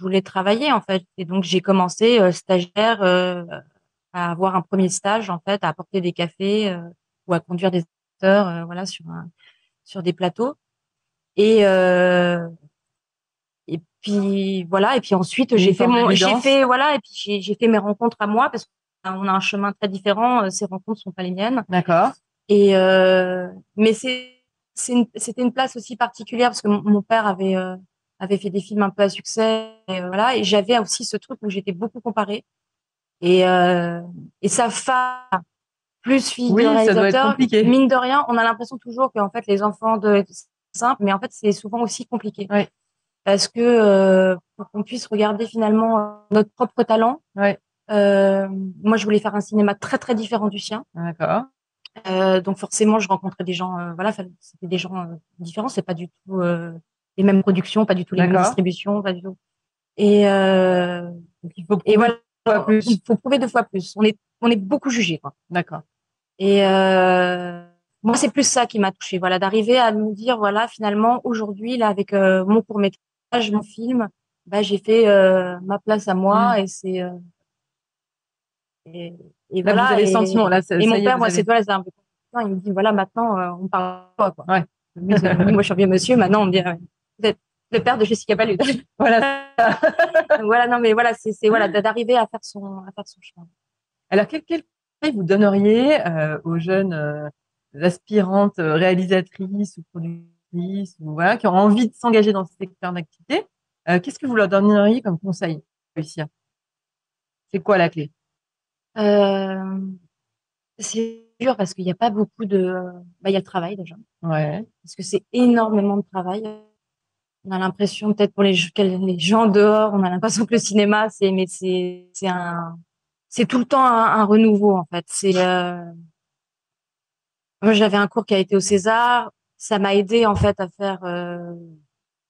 voulais travailler en fait. Et donc j'ai commencé stagiaire à avoir un premier stage en fait, à apporter des cafés ou à conduire des acteurs sur des plateaux. Et puis voilà, et puis ensuite j'ai fait mes rencontres à moi parce qu'on a un chemin très différent, ces rencontres sont pas les miennes. D'accord. Et mais c'était une place aussi particulière parce que mon père avait fait des films un peu à succès et j'avais aussi ce truc où j'étais beaucoup comparée et sa femme plus fille de réalisateur, mine de rien, on a l'impression toujours qu'en fait les enfants c'est simple, mais en fait c'est souvent aussi compliqué parce que pour qu'on puisse regarder finalement notre propre talent. Moi je voulais faire un cinéma très très différent du sien. D'accord. Donc forcément, je rencontrais des gens, voilà, c'était des gens différents. C'est pas du tout les mêmes productions, pas du tout les mêmes D'accord. distributions, pas du tout. Et Donc, il faut et prouver voilà, deux fois plus. il faut prouver 2 fois plus. On est beaucoup jugés, quoi. D'accord. Et moi, c'est plus ça qui m'a touchée. Voilà, d'arriver à me dire, voilà, finalement, aujourd'hui, là, avec mon court-métrage, mon film, bah, j'ai fait ma place à moi, et c'est et, et Là, vous voilà. avez le sentiment. Là, Et ça mon y est, père, vous moi, avez. c'est toi, c'est un peu compliqué. Il me dit, voilà, maintenant, on parle pas, quoi. Ouais. Lui, moi, je suis un vieux monsieur. Maintenant, on me dit, vous êtes le père de Jessica Palud. Voilà. Donc, voilà, non, mais voilà, c'est voilà, d'arriver à faire à faire son chemin. Alors, quel conseil vous donneriez aux jeunes aspirantes réalisatrices ou productrices ou voilà, qui ont envie de s'engager dans ce secteur d'activité? Qu'est-ce que vous leur donneriez comme conseil pour réussir? C'est quoi la clé? Euh, c'est dur parce qu'il n'y a pas beaucoup bah, il y a le travail déjà. Ouais. Parce que c'est énormément de travail. On a l'impression, peut-être pour les gens dehors, on a l'impression que le cinéma, c'est tout le temps un renouveau, en fait. Moi, j'avais un cours qui a été au César. Ça m'a aidé, en fait, à faire,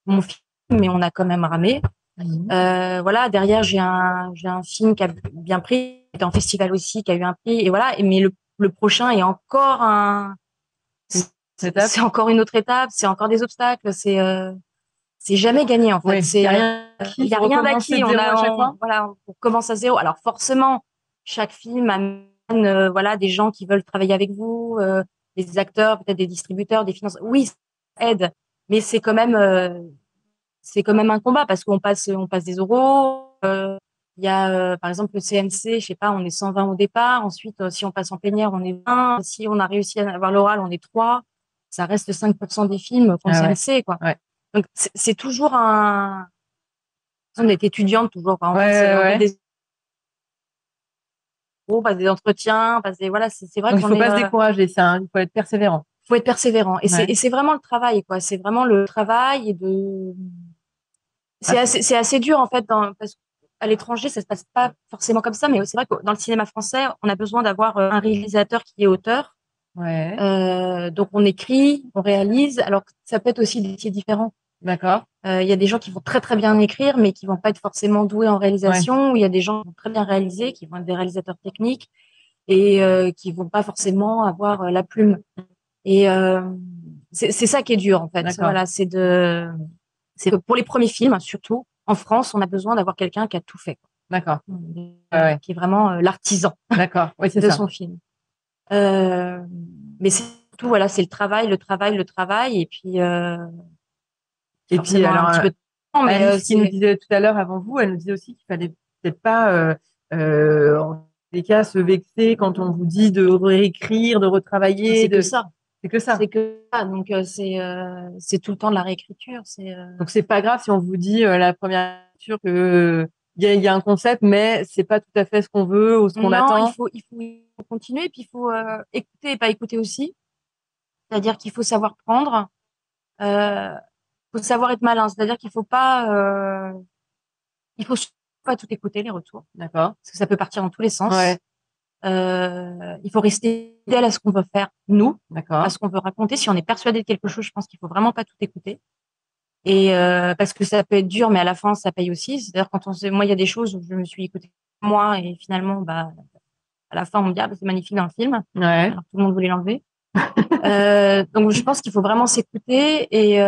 mon film, mais on a quand même ramé. Voilà, derrière, j'ai un film qui a bien pris, qui était en festival aussi, qui a eu un prix, et voilà. Mais le prochain est encore Étape. c'est encore une autre étape, c'est encore des obstacles, c'est jamais gagné, en fait. Oui. Il n'y a rien Il y a faut rien recommencer d'acquis. de zéro à chaque fois. Voilà, on commence à zéro. Alors, forcément, chaque film amène, voilà, des gens qui veulent travailler avec vous, des acteurs, peut-être des distributeurs, des financeurs. Oui, ça aide. Mais c'est quand même un combat parce on passe des euros. Il y a, par exemple, le CNC, je sais pas, on est 120 au départ. Ensuite, si on passe en plénière, on est 20. Si on a réussi à avoir l'oral, on est 3. Ça reste 5% des films qu'on Ah ouais. CNC, quoi. Ouais. Donc, c'est toujours on est étudiante toujours, quoi. On fait des on passe des entretiens, on passe voilà, c'est vrai Donc, il qu'on faut pas se décourager. Il faut être persévérant. faut être persévérant. Ouais. Et c'est vraiment le travail, quoi. C'est vraiment le travail c'est assez dur, en fait, parce qu'à l'étranger, ça se passe pas forcément comme ça, mais c'est vrai que dans le cinéma français, on a besoin d'avoir un réalisateur qui est auteur. Ouais. Donc, on écrit, on réalise, alors que ça peut être aussi des métiers différents. D'accord. Il y a des gens qui vont très, très bien écrire, mais qui vont pas être forcément doués en réalisation, ou il y a des gens qui vont très bien réaliser, qui vont être des réalisateurs techniques, et qui vont pas forcément avoir la plume. Et c'est ça qui est dur, en fait. D'accord. Voilà, c'est que pour les premiers films, surtout en France, on a besoin d'avoir quelqu'un qui a tout fait, quoi. D'accord. Qui est vraiment l'artisan D'accord. Oui, c'est de ça. son film. Mais c'est tout, voilà, c'est le travail, le travail, le travail, et puis Et puis, alors, un petit peu de temps, mais Alice qui nous disait tout à l'heure avant vous, elle nous disait aussi qu'il fallait peut-être pas, en tous les cas, se vexer quand on vous dit de réécrire, de retravailler. c'est que ça. C'est que ça. C'est que ça. Donc c'est tout le temps de la réécriture. Donc c'est pas grave si on vous dit la première lecture que il y a un concept, mais c'est pas tout à fait ce qu'on veut ou ce qu'on Non, attend. il faut continuer, puis il faut écouter et pas écouter aussi. C'est-à-dire qu'il faut savoir prendre, euh, faut savoir être malin. C'est-à-dire qu'il faut pas, il faut surtout pas tout écouter les retours, D'accord. parce que ça peut partir dans tous les sens. Ouais. Il faut rester fidèle à ce qu'on veut faire nous, D'accord. à ce qu'on veut raconter. Si on est persuadé de quelque chose, je pense qu'il faut vraiment pas tout écouter. Et parce que ça peut être dur, mais à la fin, ça paye aussi. C'est-à-dire quand moi, il y a des choses où je me suis écoutée moi et finalement, bah, à la fin, on me dit ah, bah, c'est magnifique dans le film. Ouais. Alors tout le monde voulait l'enlever. Donc je pense qu'il faut vraiment s'écouter et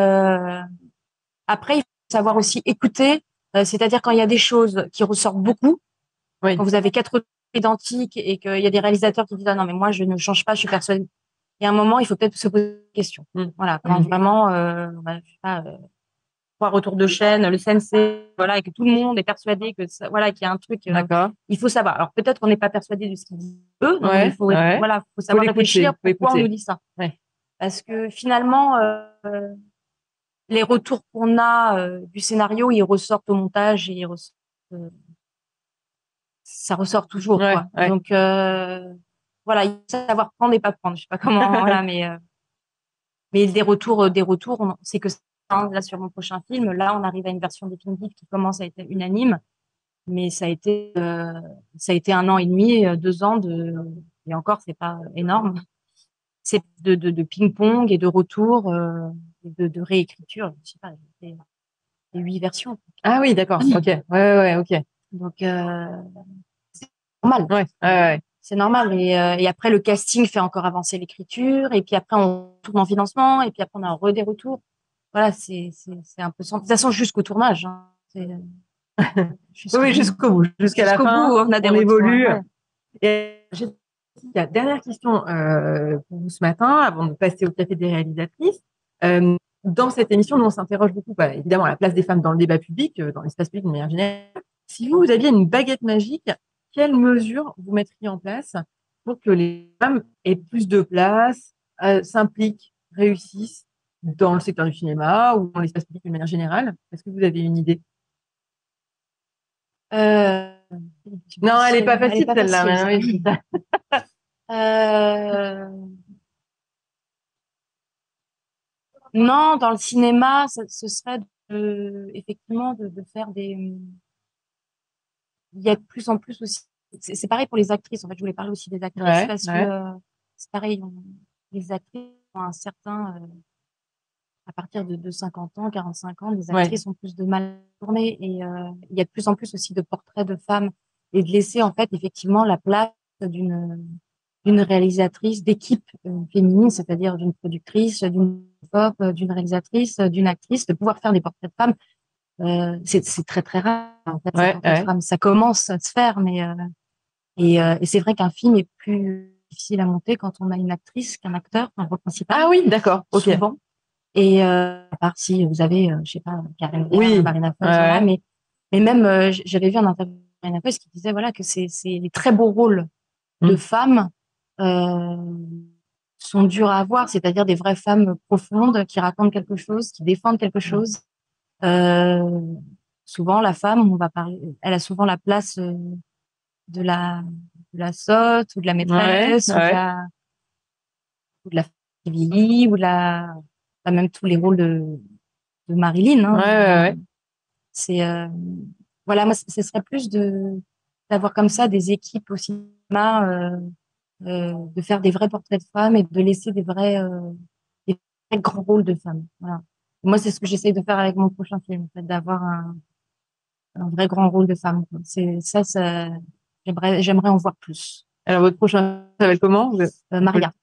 après il faut savoir aussi écouter. C'est-à-dire quand il y a des choses qui ressortent beaucoup, Oui. quand vous avez 4 retours identiques et qu'il y a des réalisateurs qui disent ah non mais moi je ne change pas, je suis persuadée. Il y a un moment, il faut peut-être se poser des questions. Voilà, quand vraiment, bah, je sais pas, 3 retours de chaîne, le CNC, voilà, et que tout le monde est persuadé que ça, voilà, qu'il y a un truc. D'accord. Il faut savoir. Alors peut-être qu'on n'est pas persuadé de ce qu'ils disent eux, donc Ouais, il faut, ouais. voilà, faut savoir réfléchir Faut pourquoi on écouter. nous dit ça. Ouais. Parce que finalement, les retours qu'on a du scénario, ils ressortent au montage et euh, ça ressort toujours, Ouais, quoi. ouais. Donc voilà, il faut savoir prendre et pas prendre. Je sais pas comment, voilà, mais des retours, c'est que ça, hein. Là sur mon prochain film, là on arrive à une version définitive qui commence à être unanime, mais ça a été 1 an et demi, 2 ans et encore c'est pas énorme. c'est de ping-pong et de retour, de réécriture. Je sais pas, j'ai fait les 8 versions. Ah oui, d'accord. Ok. Ouais, ok. Donc, c'est normal. Ouais. C'est normal. Et après, le casting fait encore avancer l'écriture. Et puis après, on tourne en financement. Et puis après, on a un des retours. Voilà, c'est un peu sans. De toute façon, jusqu'au tournage. Hein. Oui, jusqu'au bout. Jusqu'à la fin, on a des on retours, évolue. ouais. Et j'ai la dernière question pour vous ce matin, avant de passer au café des réalisatrices. Dans cette émission, nous, on s'interroge beaucoup, évidemment, à la place des femmes dans le débat public, dans l'espace public de manière générale. Si vous aviez une baguette magique, quelles mesures vous mettriez en place pour que les femmes aient plus de place, s'impliquent, réussissent dans le secteur du cinéma ou dans l'espace public de manière générale? Est-ce que vous avez une idée? Non, elle est pas facile celle-là. Oui. Non, dans le cinéma, ce serait effectivement de faire des. Il y a de plus en plus aussi. C'est pareil pour les actrices. En fait, je voulais parler aussi des actrices parce que c'est pareil. Les actrices ont un certain. À partir de 50 ans, 45 ans, les actrices ont plus de mal à tourner. Et il y a de plus en plus aussi de portraits de femmes et de laisser en fait effectivement la place d'une réalisatrice, d'équipe féminine, c'est-à-dire d'une productrice, d'une pop, d'une réalisatrice, d'une actrice, de pouvoir faire des portraits de femmes. C'est très très rare en fait. Ces portraits de femmes, ça commence à se faire, mais et c'est vrai qu'un film est plus difficile à monter quand on a une actrice qu'un acteur, un rôle principal. Ah oui, d'accord. Souvent. Et à part si vous avez, je sais pas, Karen Viard, Marina Foïs, voilà, mais même j'avais vu un interview de Marina Foïs qui disait voilà que c'est les très beaux rôles de femmes sont durs à avoir, c'est-à-dire des vraies femmes profondes qui racontent quelque chose, qui défendent quelque chose. Souvent la femme, on va parler, elle a souvent la place de la sotte ou de la maîtresse ou de la Billy ou de la même tous les rôles de Marilyn. Hein. C'est voilà, moi ce serait plus d'avoir comme ça des équipes au cinéma, de faire des vrais portraits de femmes et de laisser des vrais grands rôles de femmes. Voilà. Moi c'est ce que j'essaye de faire avec mon prochain film, en fait, d'avoir un vrai grand rôle de femme. C'est ça j'aimerais en voir plus. Alors votre prochain s'appelle comment?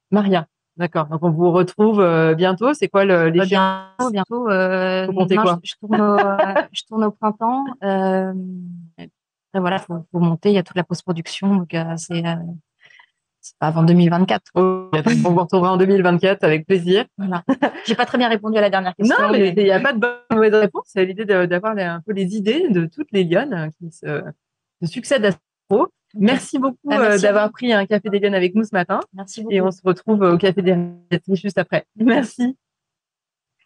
Maria. D'accord. Donc on vous retrouve bientôt. C'est quoi l'échéance? Bientôt. Faut compter quoi? Je tourne au printemps. Après, voilà, faut monter. Il y a toute la post-production, donc c'est pas avant 2024. On vous retrouvera en 2024 avec plaisir. Voilà. J'ai pas très bien répondu à la dernière question. Non, mais il n'y a pas de bonne ou mauvaise réponse. C'est l'idée d'avoir un peu les idées de toutes les lionnes qui se succèdent à ce propos. Merci beaucoup d'avoir pris un café des Lionnes avec nous ce matin. Merci beaucoup. Et on se retrouve au café des réalisatrices juste après. Merci.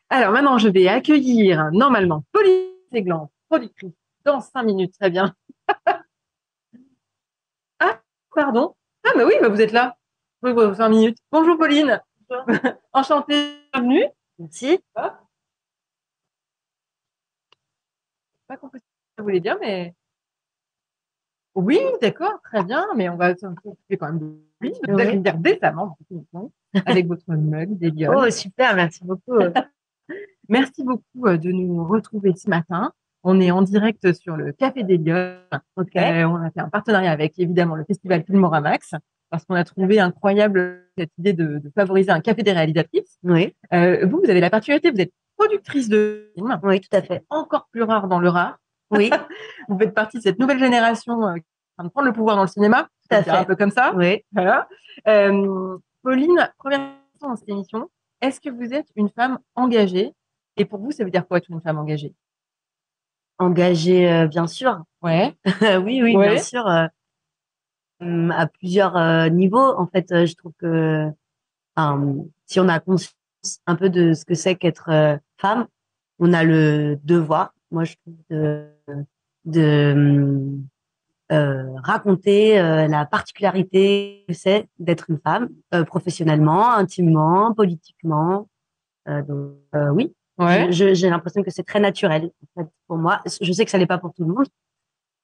Alors maintenant, je vais accueillir normalement Pauline Séglan, productrice, dans 5 minutes. Très bien. Ah, pardon. Ah, mais oui, vous êtes là. Oui, 5 minutes. Bonjour Pauline. Bonjour. Enchantée, bienvenue. Merci. Pas compris ce que vous voulez dire, mais. Oui, d'accord, très bien, mais on va s'occuper quand même de lui. Vous allez me dire décemment, avec votre mug des Lionnes. Oh, super, merci beaucoup. Merci beaucoup de nous retrouver ce matin. On est en direct sur le Café des Lionnes. Okay. On a fait un partenariat avec, évidemment, le festival Filmoramax, parce qu'on a trouvé incroyable cette idée de favoriser un café des réalisatrices. Oui. Vous avez la particularité, vous êtes productrice de films. Oui, tout à fait. Encore plus rare dans le rare. Oui. Vous faites partie de cette nouvelle génération qui est en train de prendre le pouvoir dans le cinéma. Tout à fait. Un peu comme ça. Oui. Voilà. Pauline, première question dans cette émission. Est-ce que vous êtes une femme engagée? Et pour vous, ça veut dire quoi être une femme engagée? Engagée, bien sûr. Ouais. Oui, bien sûr. À plusieurs niveaux. En fait, je trouve que si on a conscience un peu de ce que c'est qu'être femme, on a le devoir, moi je trouve, de raconter la particularité que c'est d'être une femme, professionnellement, intimement, politiquement. Donc oui, j'ai l'impression que c'est très naturel en fait, pour moi. Je sais que ça l'est pas pour tout le monde,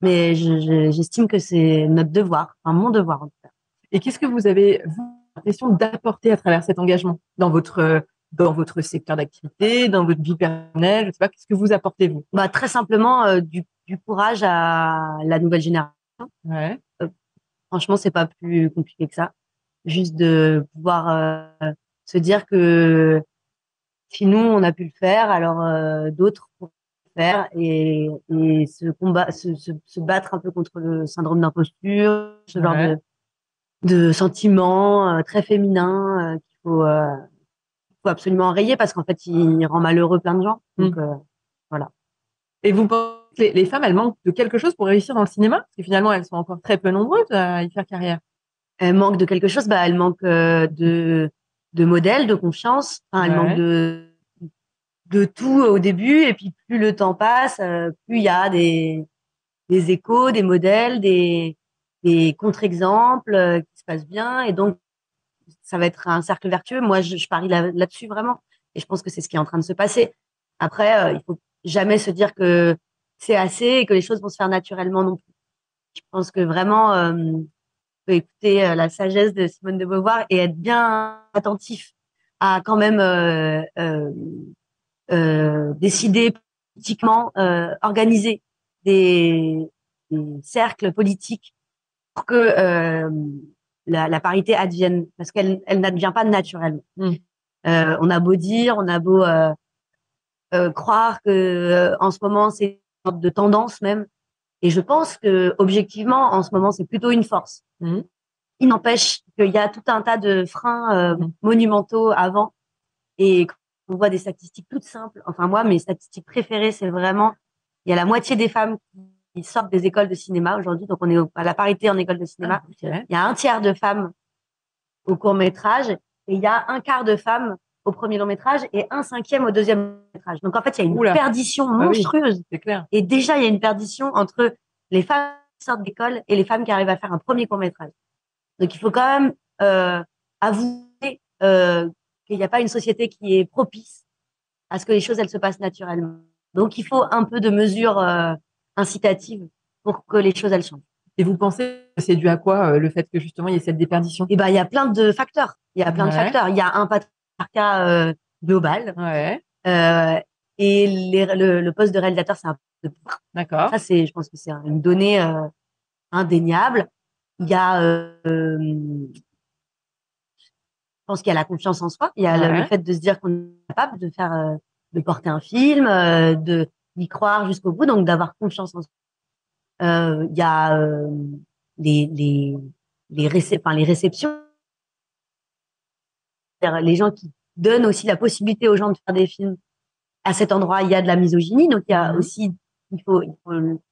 mais j'estime que c'est notre devoir, enfin mon devoir en tout cas. Et qu'est-ce que vous avez, vous, l'impression d'apporter à travers cet engagement dans votre secteur d'activité, dans votre vie personnelle? Je sais pas, qu'est-ce que vous apportez, vous? Bah, très simplement, du courage à la nouvelle génération. Ouais. Franchement, c'est pas plus compliqué que ça. Juste de pouvoir se dire que si nous, on a pu le faire, alors d'autres pourront le faire et se battre un peu contre le syndrome d'imposture, ce genre Ouais. de sentiments très féminins qu'il faut absolument enrayer parce qu'en fait, il rend malheureux plein de gens. Donc, voilà. Et vous pensez que les femmes, elles manquent de quelque chose pour réussir dans le cinéma? Parce que finalement, elles sont encore très peu nombreuses à y faire carrière. Elle manque de quelque chose, bah, elle manque de modèle, de confiance. Enfin, elle manque de tout au début. Et puis, plus le temps passe, plus il y a des échos, des modèles, des contre-exemples qui se passent bien. Et donc, ça va être un cercle vertueux. Moi, je parie là-dessus vraiment. Et je pense que c'est ce qui est en train de se passer. Après, il faut jamais se dire que c'est assez et que les choses vont se faire naturellement non plus. Je pense que vraiment, faut écouter la sagesse de Simone de Beauvoir et être bien attentif à quand même décider politiquement, organiser des, des cercles politiques pour que la parité advienne, parce qu'elle n'advient pas naturellement. On a beau dire, on a beau croire que en ce moment c'est une sorte de tendance même, et je pense que objectivement en ce moment c'est plutôt une force. Il n'empêche qu'il y a tout un tas de freins monumentaux avant, et quand on voit des statistiques toutes simples, enfin moi mes statistiques préférées c'est vraiment il y a la moitié des femmes qui sortent des écoles de cinéma aujourd'hui, donc on est à la parité en école de cinéma. Il y a un tiers de femmes au court métrage et il y a un quart de femmes au premier long métrage et un cinquième au deuxième long métrage. Donc en fait il y a une perdition monstrueuse. C'est clair. Et déjà il y a une perdition entre les femmes qui sortent d'école et les femmes qui arrivent à faire un premier court métrage. Donc il faut quand même avouer qu'il n'y a pas une société qui est propice à ce que les choses elles se passent naturellement. Donc il faut un peu de mesures incitatives pour que les choses elles changent. Et vous pensez que c'est dû à quoi le fait que justement il y ait cette déperdition? Eh ben il y a plein de facteurs. Il y a plein de facteurs. Il y a un patriarcat global. Et le poste de réalisateur c'est un peu. D'accord. Ça c'est, je pense que c'est une donnée indéniable. Il y a je pense qu'il y a la confiance en soi, il y a le fait de se dire qu'on est capable de faire, de porter un film, d'y croire jusqu'au bout, donc d'avoir confiance en soi. Il y a les réceptions, les gens qui donnent aussi la possibilité aux gens de faire des films. À cet endroit, il y a de la misogynie, donc il y a aussi, il faut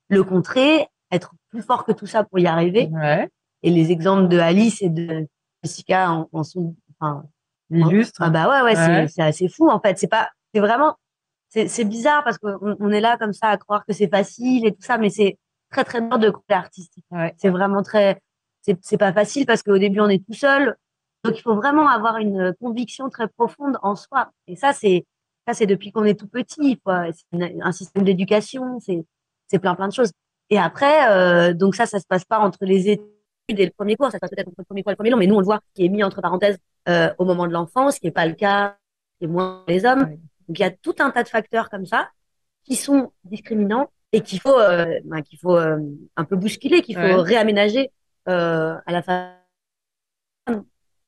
le contrer, être plus fort que tout ça pour y arriver. Et les exemples de Alice et de Jessica en sont, enfin, illustres. Ah bah ouais, c'est assez fou en fait. C'est vraiment, c'est bizarre parce qu'on est là comme ça à croire que c'est facile et tout ça, mais c'est très très dur de côté artistique. C'est vraiment c'est pas facile parce qu'au début on est tout seul, donc il faut vraiment avoir une conviction très profonde en soi. Et ça c'est depuis qu'on est tout petit. C'est un système d'éducation, c'est plein de choses. Et après, donc ça se passe pas entre les études et le premier cours, ça se passe peut-être entre le premier cours et le premier long, mais nous on le voit qui est mis entre parenthèses au moment de l'enfance, ce qui n'est pas le cas et moins les hommes. Donc il y a tout un tas de facteurs comme ça qui sont discriminants et qu'il faut un peu bousculer, qu'il faut réaménager à la fin.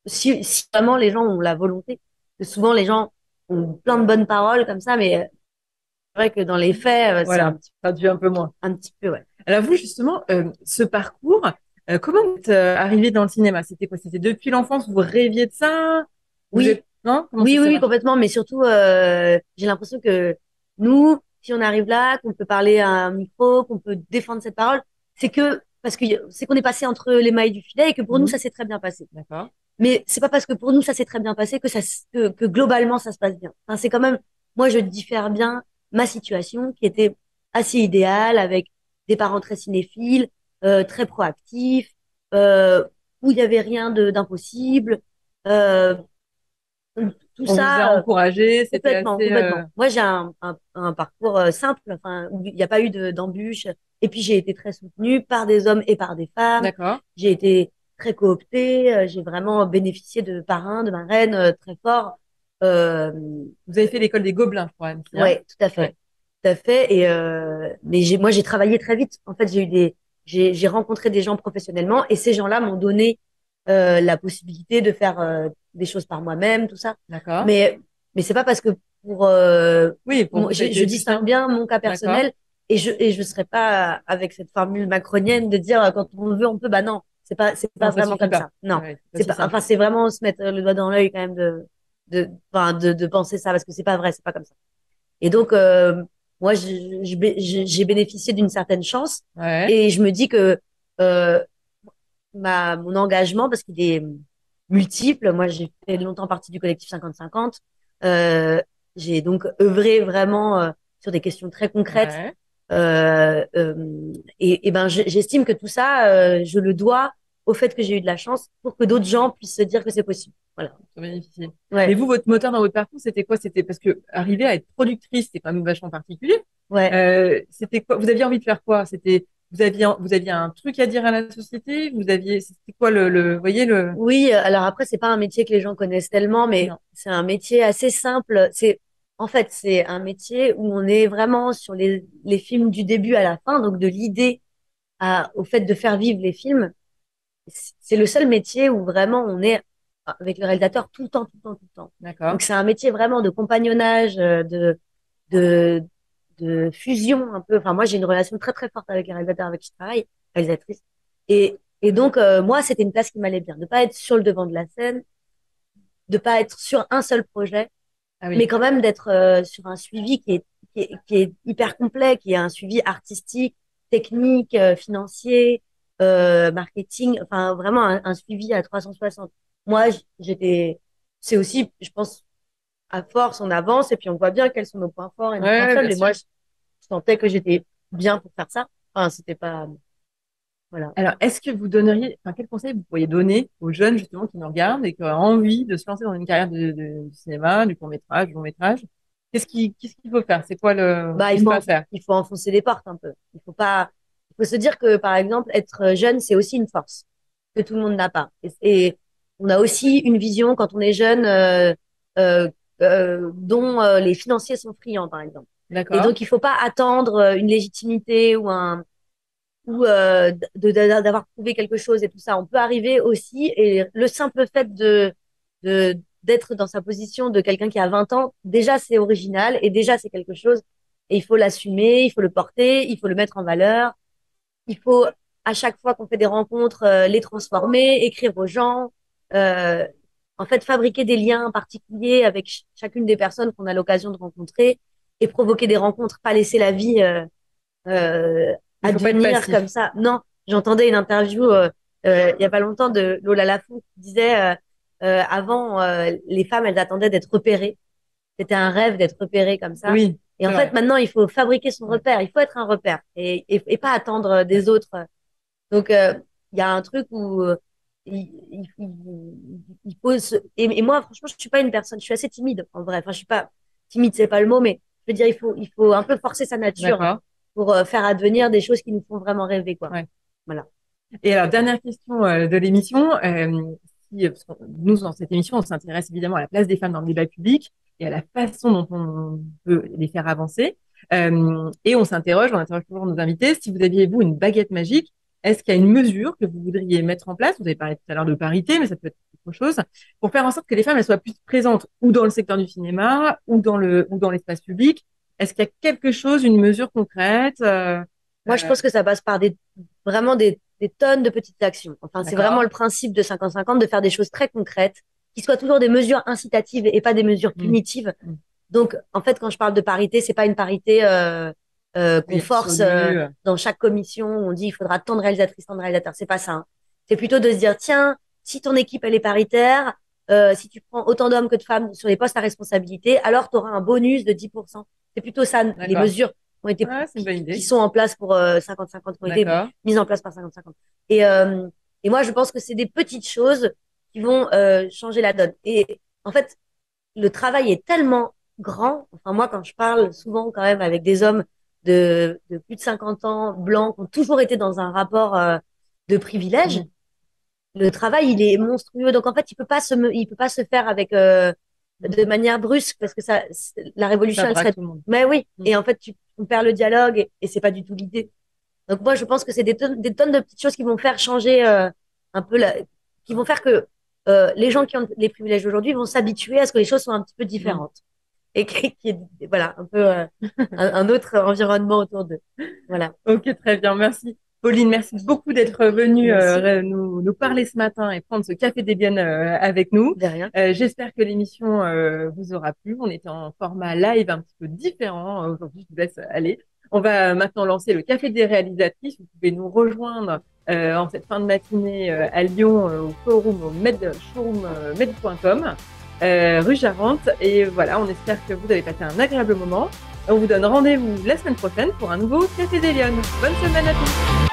Si vraiment les gens ont la volonté, parce que souvent les gens ont plein de bonnes paroles comme ça, mais c'est vrai que dans les faits, c'est un peu moins. Un petit peu, ouais. Alors vous, justement, ce parcours, comment vous êtes arrivé dans le cinéma? C'était quoi? C'était depuis l'enfance, vous rêviez de ça? Oui. Non? Oui, complètement. Mais surtout, j'ai l'impression que nous, si on arrive là, qu'on peut parler à un micro, qu'on peut défendre cette parole, c'est qu'on est passé entre les mailles du filet et que pour nous, ça s'est très bien passé. D'accord. Mais c'est pas parce que pour nous, ça s'est très bien passé que globalement, ça se passe bien. Enfin, c'est quand même, moi, je diffère bien ma situation qui était assez idéale avec des parents très cinéphiles, très proactifs, où il y avait rien d'impossible, tout on ça. Vous a encouragé, c'était assez. Complètement. Moi, j'ai un parcours simple, enfin, où il n'y a pas eu d'embûches. Et puis, j'ai été très soutenue par des hommes et par des femmes. D'accord. J'ai été très cooptée. J'ai vraiment bénéficié de parrains, de marraines très forts. Euh, Vous avez fait l'école des Gobelins, je crois, Anne, hein. ouais, tout à fait. Ouais. Tout à fait. Et mais moi, j'ai travaillé très vite. En fait, j'ai rencontré des gens professionnellement et ces gens-là m'ont donné la possibilité de faire des choses par moi-même, tout ça. D'accord. Mais c'est pas parce que pour Oui, pour vous, ça a été je plus distingue simple. bien mon cas D'accord. personnel et je serais pas avec cette formule macronienne de dire quand on veut on peut. Bah non, c'est pas Non, ça vraiment suffit comme pas. ça. Non, Ouais, c'est pas c'est si pas. simple. Enfin, c'est vraiment se mettre le doigt dans l'œil quand même enfin, de penser ça parce que c'est pas vrai, c'est pas comme ça. Et donc, moi, j'ai bénéficié d'une certaine chance Ouais. et je me dis que euh, mon engagement, parce qu'il est multiple, moi, j'ai fait longtemps partie du collectif 50-50, euh, j'ai donc œuvré vraiment sur des questions très concrètes. Ouais. Et ben, j'estime que tout ça, je le dois au fait que j'ai eu de la chance pour que d'autres gens puissent se dire que c'est possible. Voilà. C'est bien difficile. Mais Ouais, vous, votre moteur dans votre parcours, c'était quoi? C'était parce que arriver à être productrice, c'est quand même vachement particulier. ouais. C'était quoi? Vous aviez envie de faire quoi? C'était, vous aviez un truc à dire à la société? C'était quoi vous voyez Oui, alors après, c'est pas un métier que les gens connaissent tellement, mais non. c'est un métier assez simple. En fait, c'est un métier où on est vraiment sur les films du début à la fin, donc de l'idée au fait de faire vivre les films. C'est le seul métier où vraiment on est avec le réalisateur tout le temps, tout le temps, tout le temps. D'accord. Donc c'est un métier vraiment de compagnonnage, de, de fusion un peu. Enfin, moi, j'ai une relation très, très forte avec les réalisateurs avec qui je travaille, réalisatrice. Et donc, moi, c'était une place qui m'allait bien. De pas être sur le devant de la scène, de pas être sur un seul projet, Ah mais oui. quand même d'être sur un suivi qui est hyper complet, qui est un suivi artistique, technique, financier, marketing, enfin, vraiment un suivi à 360. Moi, c'est aussi, je pense, à force, on avance et puis on voit bien quels sont nos points forts et nos points Ouais, faibles. bien Et sûr. moi, je sentais que j'étais bien pour faire ça. Enfin, c'était pas, voilà. Alors, est-ce que vous donneriez, enfin, quel conseil vous pourriez donner aux jeunes justement qui nous regardent et qui ont envie de se lancer dans une carrière du cinéma, du court-métrage, du long-métrage? Qu'est-ce qu'il faut faire? C'est quoi Bah, ne pas faire? il faut enfoncer des portes un peu. Il faut se dire que, par exemple, être jeune, c'est aussi une force que tout le monde n'a pas. Et on a aussi une vision quand on est jeune, euh, dont les financiers sont friands, par exemple. Et D'accord. donc, il faut pas attendre une légitimité ou d'avoir prouvé quelque chose et tout ça. On peut arriver aussi, et le simple fait d'être dans sa position de quelqu'un qui a 20 ans, déjà c'est original et déjà c'est quelque chose. Et il faut l'assumer, il faut le porter, il faut le mettre en valeur. Il faut, à chaque fois qu'on fait des rencontres, les transformer, écrire aux gens, euh, en fait, fabriquer des liens particuliers avec chacune des personnes qu'on a l'occasion de rencontrer et provoquer des rencontres, pas laisser la vie euh, Il faut pas être advenir comme passif. ça. Non, j'entendais une interview il y a pas longtemps de Lola Lafont qui disait avant les femmes elles attendaient d'être repérées. C'était un rêve d'être repérée comme ça. Oui, Et en c'est fait vrai. maintenant il faut fabriquer son Ouais. repère. Il faut être un repère et pas attendre Ouais. des autres. Donc il y a un truc où il faut et moi franchement je suis pas une personne. Je suis assez timide en vrai. Enfin je suis pas timide c'est pas le mot mais je veux dire il faut un peu forcer sa nature D'accord. pour faire advenir des choses qui nous font vraiment rêver, quoi. Ouais. Voilà. Et alors, dernière question de l'émission. Parce que nous, dans cette émission, on s'intéresse évidemment à la place des femmes dans le débat public et à la façon dont on peut les faire avancer. Et on interroge toujours nos invités. Si vous aviez, vous, une baguette magique, est-ce qu'il y a une mesure que vous voudriez mettre en place? Vous avez parlé tout à l'heure de parité, mais ça peut être autre chose, pour faire en sorte que les femmes elles soient plus présentes ou dans le secteur du cinéma ou dans l'espace public. Est-ce qu'il y a quelque chose, une mesure concrète Moi, je pense que ça passe par vraiment des tonnes de petites actions. Enfin, c'est vraiment d'accord? le principe de 50-50 de faire des choses très concrètes, qui soient toujours des mesures incitatives et pas des mesures Mm. punitives. Mm. Donc, en fait, quand je parle de parité, c'est pas une parité qu'on Oui, force absolue. dans chaque commission où on dit il faudra tant de réalisatrices, tant de réalisateurs. C'est pas ça. Hein. C'est plutôt de se dire tiens, si ton équipe elle est paritaire, si tu prends autant d'hommes que de femmes sur les postes à responsabilité, alors tu auras un bonus de 10%. C'est plutôt ça les D'accord. mesures Ouais, c'est une bonne qui idée. sont en place pour 50-50, qui ont été D'accord. mises en place par 50-50. Et, euh, et moi, je pense que c'est des petites choses qui vont changer la donne. Et en fait, le travail est tellement grand. Enfin, moi, quand je parle souvent quand même avec des hommes de plus de 50 ans, blancs, qui ont toujours été dans un rapport de privilège, Mm. le travail, il est monstrueux. Donc, en fait, il peut pas se faire avec, de manière brusque parce que la révolution, Ça elle braque serait, tout le monde. mais oui. Mm. Et en fait, on perd le dialogue et c'est pas du tout l'idée. Donc, moi, je pense que c'est des tonnes de petites choses qui vont faire changer, un peu qui vont faire que, les gens qui ont les privilèges aujourd'hui vont s'habituer à ce que les choses soient un petit peu différentes. Et qu'il y ait, voilà, un peu, un autre environnement autour d'eux. Voilà. Ok, très bien, merci. Pauline, merci beaucoup d'être venue Merci. nous parler ce matin et prendre ce café des Biennes avec nous. De rien. J'espère que l'émission vous aura plu. On était en format live un petit peu différent. Aujourd'hui, je vous laisse aller. On va maintenant lancer le café des réalisatrices. Vous pouvez nous rejoindre en cette fin de matinée à Lyon au showroom, au showroom med.com, rue Jarente. Et voilà, on espère que vous avez passé un agréable moment. On vous donne rendez-vous la semaine prochaine pour un nouveau Café des Lyonnes. Bonne semaine à tous.